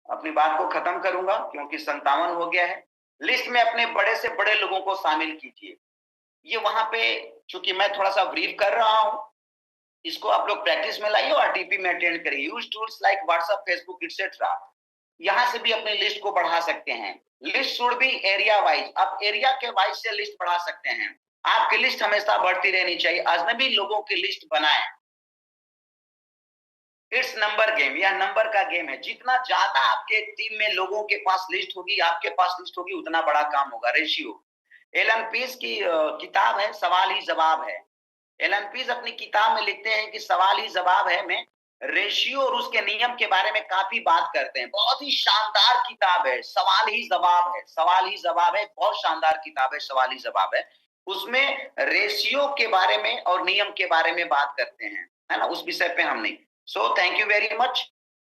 अपनी बात को खत्म करूंगा क्योंकि 57 हो गया है। लिस्ट में अपने बड़े से बड़े लोगों को शामिल कीजिए। ये वहां पे चूंकि मैं थोड़ा सा ब्रीफ कर रहा हूं, इसको आप लोग प्रैक्टिस में लाइए और RTP में अटेंड करिए। Use tools like WhatsApp, Facebook etcetera. यहाँ से भी अपनी लिस्ट को बढ़ा सकते हैं। List should be area wise. आप एरिया के वाइज से लिस्ट बढ़ा सकते हैं। आपकी लिस्ट हमेशा बढ़ती रहनी चाहिए। अजनबी लोगों की लिस्ट बनाएं। It's number game. यह नंबर का गेम है। जितना ज्यादा आपके टीम में लोगों के पास लिस्ट होगी, आपके पास लिस्ट होगी, उतना बड़ा काम होगा। रेशियो। एलन पीस की किताब है सवाल ही जवाब है। एलन पीस अपनी किताब में लिखते हैं कि सवाल ही जवाब है में रेशियो और उसके नियम के बारे में काफी बात करते हैं। बहुत ही शानदार किताब है, सवाल ही जवाब है। सवाल ही जवाब है, बहुत शानदार किताब है, सवाल ही जवाब है। उसमें रेशियो के बारे में और नियम के बारे में बात करते हैं, है ना। उस विषय पे हम नहीं। Thank you very much.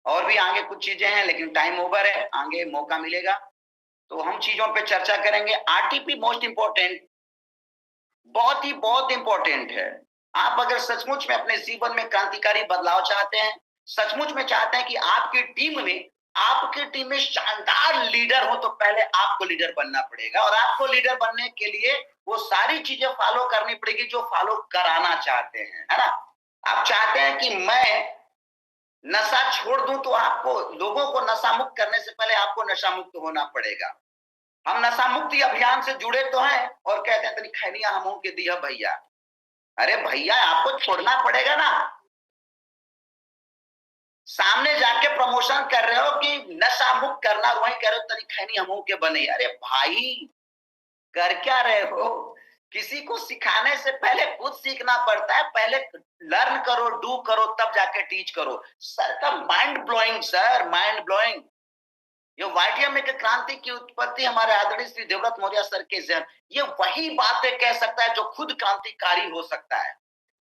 और भी आगे कुछ चीजें हैं लेकिन टाइम ओवर है, आगे मौका मिलेगा तो हम चीजों पे चर्चा करेंगे। RTP मोस्ट इंपॉर्टेंट, बहुत इंपॉर्टेंट है। आप अगर सचमुच में अपने जीवन में क्रांतिकारी बदलाव चाहते हैं, सचमुच में चाहते हैं कि आपकी टीम में शानदार लीडर हो, तो पहले आपको लीडर बनना पड़ेगा। और आपको लीडर बनने के लिए वो सारी चीजें फॉलो करनी पड़ेगी जो फॉलो कराना चाहते हैं, है ना। आप चाहते हैं कि मैं नशा छोड़ दूं, तो आपको लोगों को नशा मुक्त करने से पहले आपको नशा मुक्त होना पड़ेगा। हम नशा मुक्ति अभियान से जुड़े तो हैं और कहते हैं तनी खैनिया हमों के दिया भैया। अरे भैया आपको छोड़ना पड़ेगा ना। सामने जाके प्रमोशन कर रहे हो कि नशा मुक्त करना, वही कह रहे हो तनी खैनी हमों के बने। अरे भाई कर क्या रहे हो? किसी को सिखाने से पहले खुद सीखना पड़ता है। पहले लर्न करो, डू करो, तब जाके टीच करो। सर का mind blowing, sir mind blowing. ये वाइटिया में क्रांति की उत्पत्ति हमारे आदरणीय श्री देवव्रत मौर्य सर के जहन, ये वही बातें कह सकता है जो खुद क्रांतिकारी हो सकता है।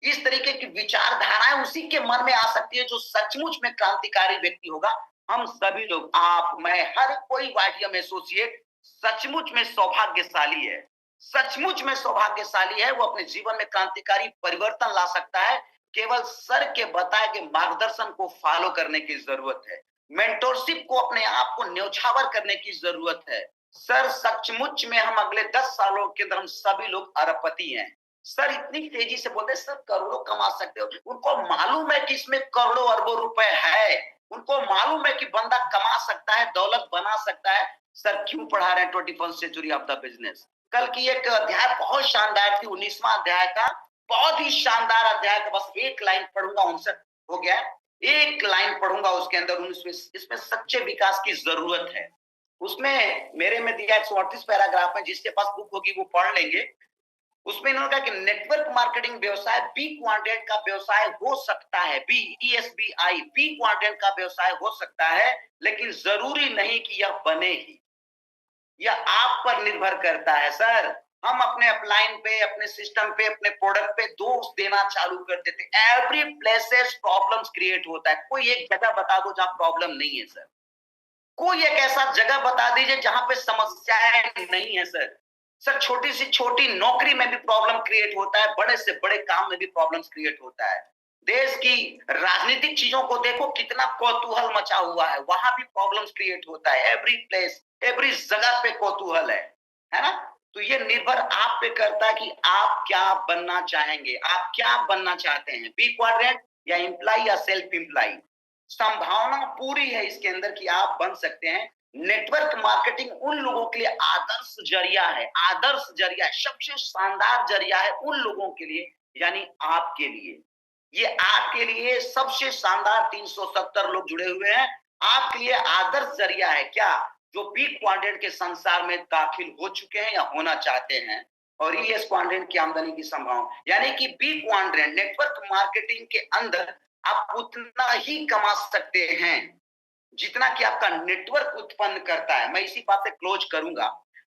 इस तरीके की विचारधाराएं उसी के मन में आ सकती है जो सचमुच में क्रांतिकारी व्यक्ति होगा। हम सभी लोग, आप, मैं, हर कोई वाइटियम एसोसिएट सचमुच में सौभाग्यशाली है। सचमुच में सौभाग्यशाली है। वो अपने जीवन में क्रांतिकारी परिवर्तन ला सकता है। केवल सर के बताए गए मार्गदर्शन को फॉलो करने की जरूरत है। मेंटोरशिप को, अपने आप को न्यौछावर करने की जरूरत है। सर सचमुच में हम अगले 10 सालों के अंदर हम सभी लोग अरबपति हैं। सर इतनी तेजी से बोलते सर करोड़ों कमा सकते हो। उनको मालूम है कि इसमें करोड़ों अरबों रुपए है। उनको मालूम है कि बंदा कमा सकता है, दौलत बना सकता है। सर क्यों पढ़ा रहे हैं 21st century of the business? कल की एक अध्याय बहुत शानदार थी, 19वां अध्याय था। बहुत ही शानदार अध्याय था। बस एक लाइन पढ़ूंगा, उनसे हो गया। एक लाइन पढ़ूंगा उसके अंदर, इसमें सच्चे विकास की जरूरत है। उसमें मेरे में दिया 138 पैराग्राफ है। जिसके पास बुक होगी वो पढ़ लेंगे। उसमें इन्होंने कहा कि नेटवर्क मार्केटिंग व्यवसाय बी क्वाड्रेंट का व्यवसाय हो सकता है, BESBI बी क्वाड्रेंट का व्यवसाय हो सकता है, लेकिन जरूरी नहीं कि यह बने ही। यह आप पर निर्भर करता है सर। हम अपने अपलाइन पे, अपने सिस्टम पे, अपने प्रोडक्ट पे दोष देना चालू कर देते। एवरी प्लेसेस प्रॉब्लम्स क्रिएट होता है। कोई एक जगह बता दो जहां प्रॉब्लम नहीं है सर। कोई एक ऐसा जगह बता दीजिए जहां पे समस्याएं नहीं है सर। सर छोटी सी छोटी नौकरी में भी प्रॉब्लम क्रिएट होता है, बड़े से बड़े काम में भी प्रॉब्लम्स क्रिएट होता है। देश की राजनीतिक चीजों को देखो, कितना कौतूहल मचा हुआ है, वहां भी प्रॉब्लम्स क्रिएट होता है। एवरी प्लेस, एवरी जगह पे कौतूहल है ना? तो ये निर्भर आप पे करता है कि आप क्या बनना चाहेंगे, आप क्या बनना चाहते हैं, बी क्वाड्रेंट या एम्प्लॉय या सेल्फ एम्प्लॉय। संभावना पूरी है इसके अंदर कि आप बन सकते हैं। नेटवर्क मार्केटिंग उन लोगों के लिए आदर्श जरिया है, आदर्श जरिया है, सबसे शानदार जरिया है उन लोगों के लिए, यानी आपके लिए। ये आपके लिए सबसे शानदार 370 लोग जुड़े हुए हैं। आपके लिए आदर्श जरिया है क्या? जो बी क्वाड्रेंट के संसार में दाखिल हो चुके हैं या होना चाहते हैं, और ES क्वाड्रेंट की आमदनी की संभावना, यानी कि बी क्वाड्रेंट नेटवर्क मार्केटिंग के अंदर आप उतना ही कमा सकते हैं जितना कि आपका नेटवर्क उत्पन्न करता है। मैं इसी बात से क्लोज करूंगा।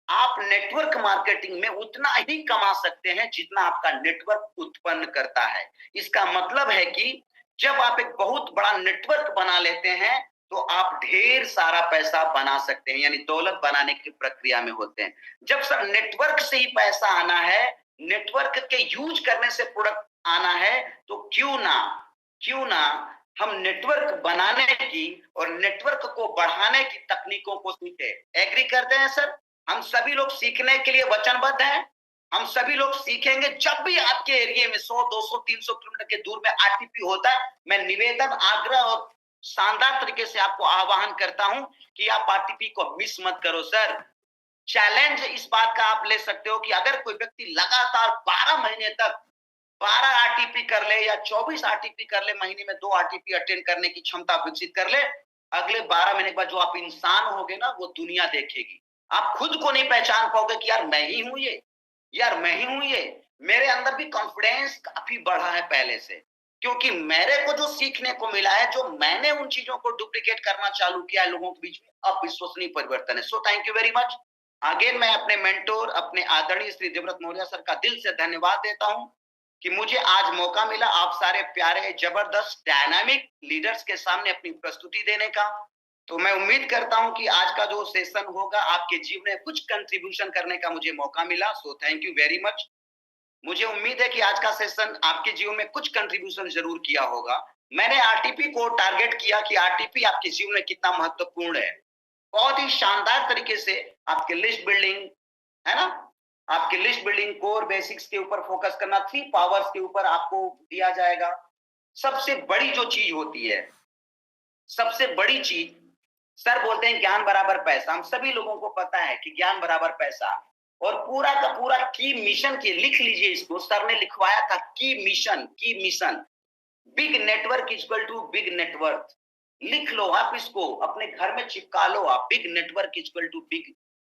आप नेटवर्क मार्केटिंग में उतना ही कमा सकते हैं जितना आपका नेटवर्क उत्पन्न करता है। इसका मतलब है कि जब आप एक बहुत बड़ा नेटवर्क बना लेते हैं तो आप ढेर सारा पैसा बना सकते हैं, यानी दौलत बनाने की प्रक्रिया में होते हैं। जब सर नेटवर्क से ही पैसा आना है, नेटवर्क के यूज करने से प्रोडक्ट आना है, तो क्यों ना हम नेटवर्क बनाने की और नेटवर्क को बढ़ाने की तकनीकों को सीखे। एग्री करते हैं सर? हम सभी लोग सीखने के लिए वचनबद्ध हैं। हम सभी लोग सीखेंगे। जब भी आपके एरिया में 100, 200, 300 किलोमीटर के दूर में आरटीपी होता है, मैं निवेदन, आग्रह और शानदार तरीके से आपको आह्वान करता हूं कि आप आरटीपी को मिस मत करो सर। चैलेंज इस बात का आप ले सकते हो कि अगर कोई व्यक्ति लगातार 12 महीने तक 12 आरटीपी कर ले या 24 आरटीपी कर ले, महीने में 2 आरटीपी अटेंड करने की क्षमता विकसित कर ले, अगले 12 महीने के बाद जो आप इंसान होगे ना, वो दुनिया देखेगी। आप खुद को नहीं पहचान पाओगे कि यार मैं ही हूं ये, यार मैं ही हूं ये। मेरे अंदर भी कॉन्फिडेंस काफी बढ़ा है पहले से, क्योंकि मेरे को जो सीखने को मिला है, जो मैंने उन चीजों को डुप्लीकेट करना चालू किया है लोगों के बीच में, अविश्वसनीय परिवर्तन है। So thank you very much. आगे मैं अपने मेंटोर, अपने आदरणीय श्री देवव्रत मौर्य सर का दिल से धन्यवाद देता हूं कि मुझे आज मौका मिला आप सारे प्यारे, जबरदस्त, डायनामिक लीडर्स के सामने अपनी प्रस्तुति देने का। तो मैं उम्मीद करता हूं कि आज का जो सेशन होगा आपके जीवन में कुछ कंट्रीब्यूशन करने का मुझे मौका मिला। So thank you very much. मुझे उम्मीद है कि आज का सेशन आपके जीवन में कुछ कंट्रीब्यूशन जरूर किया होगा। मैंने आरटीपी को टारगेट किया कि आरटीपी आपके जीवन में कितना महत्वपूर्ण है। बहुत ही शानदार तरीके से आपके लिस्ट बिल्डिंग, है ना, आपके लिस्ट बिल्डिंग, कोर बेसिक्स के ऊपर फोकस करना, 3 पावर्स के ऊपर आपको दिया जाएगा। सबसे बड़ी जो चीज होती है, सबसे बड़ी चीज, सर बोलते हैं ज्ञान बराबर पैसा। हम सभी लोगों को पता है कि ज्ञान बराबर पैसा, और पूरा का पूरा की मिशन के, लिख लीजिए इसको, सर ने लिखवाया था की mission, big network equal to big net worth. लिख लो आप इसको, अपने घर में चिपका लो आप, big network equal to big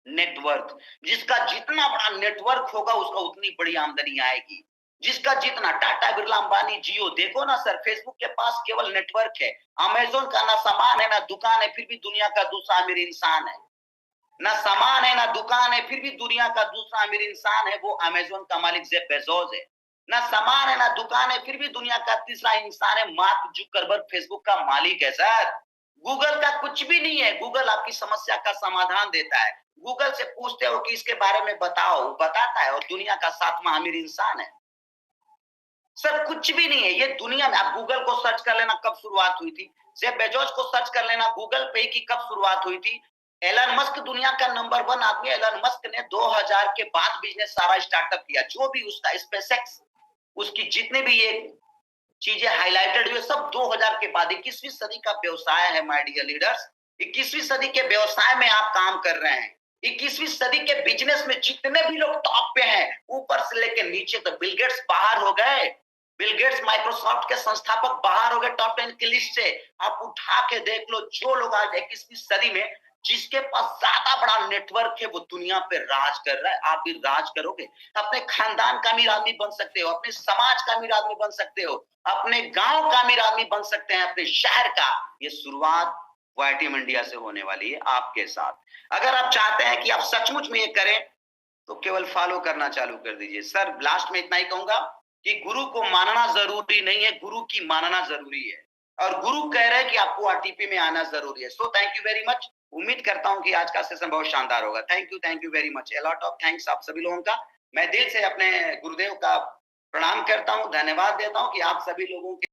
net worth. जिसका जितना बड़ा नेटवर्क होगा उसका उतनी बड़ी आमदनी आएगी। जिसका जितना, टाटा, बिरला, अंबानी, जियो, देखो ना सर, फेसबुक के पास केवल नेटवर्क है। अमेजोन का ना सामान है ना दुकान है, फिर भी दुनिया का दूसरा अमीर इंसान है। ना सामान है ना दुकान है, फिर भी दुनिया का दूसरा अमीर इंसान है, वो अमेजोन का मालिक जेफ बेजोस है। ना सामान है ना दुकान है, फिर भी दुनिया का तीसरा इंसान है, मार्क जुकरबर्ग, फेसबुक का मालिक है सर। गूगल का कुछ भी नहीं है। गूगल आपकी समस्या का समाधान देता है। गूगल से पूछते हो कि इसके बारे में बताओ, वो बताता है, और दुनिया का 7वां अमीर इंसान है सर। कुछ भी नहीं है ये दुनिया में। आप गूगल को सर्च कर लेना कब शुरुआत हुई थी, जेफ बेजोस को सर्च कर लेना गूगल पे की कब शुरुआत हुई थी। एलन मस्क दुनिया का नंबर 1 आदमी। एलन मस्क ने 2000 के बाद बिजनेस सारा स्टार्टअप किया। जो भी उसका स्पेसएक्स, उसकी जितने भी ये चीजें हाईलाइटेड हुए, सब 2000 के बाद। 21वीं सदी का व्यवसाय है माय डियर लीडर्स। 21वीं सदी के व्यवसाय में आप काम कर रहे हैं। 21वीं सदी के बिजनेस में जितने भी लोग टॉप पे हैं, ऊपर से लेके नीचे तक, बिल गेट्स बाहर हो गए। बिल गेट्स माइक्रोसॉफ्ट के संस्थापक बाहर हो गए टॉप 10 की लिस्ट से। आप उठा के देख लो, जो लोग आज 21वीं सदी में जिसके पास ज्यादा बड़ा नेटवर्क है वो दुनिया पे राज कर रहा है। आप भी राज करोगे, अपने खानदान का अमीर आदमी बन सकते हो, अपने समाज का अमीर आदमी बन सकते हो, अपने गांव का अमीर आदमी बन सकते हैं, अपने शहर का। ये शुरुआत वाईटीएम इंडिया से होने वाली है आपके साथ। अगर आप चाहते हैं कि आप सचमुच में ये करें तो केवल फॉलो करना चालू कर दीजिए। सर लास्ट में इतना ही कहूंगा कि गुरु को मानना जरूरी नहीं है, गुरु की मानना जरूरी है। और गुरु कह रहे हैं कि आपको आरटीपी में आना जरूरी है। So thank you very much. उम्मीद करता हूं कि आज का सेशन बहुत शानदार होगा। Thank you very much. A lot of thanks आप सभी लोगों का। मैं दिल से अपने गुरुदेव का प्रणाम करता हूं, धन्यवाद देता हूं कि आप सभी लोगों के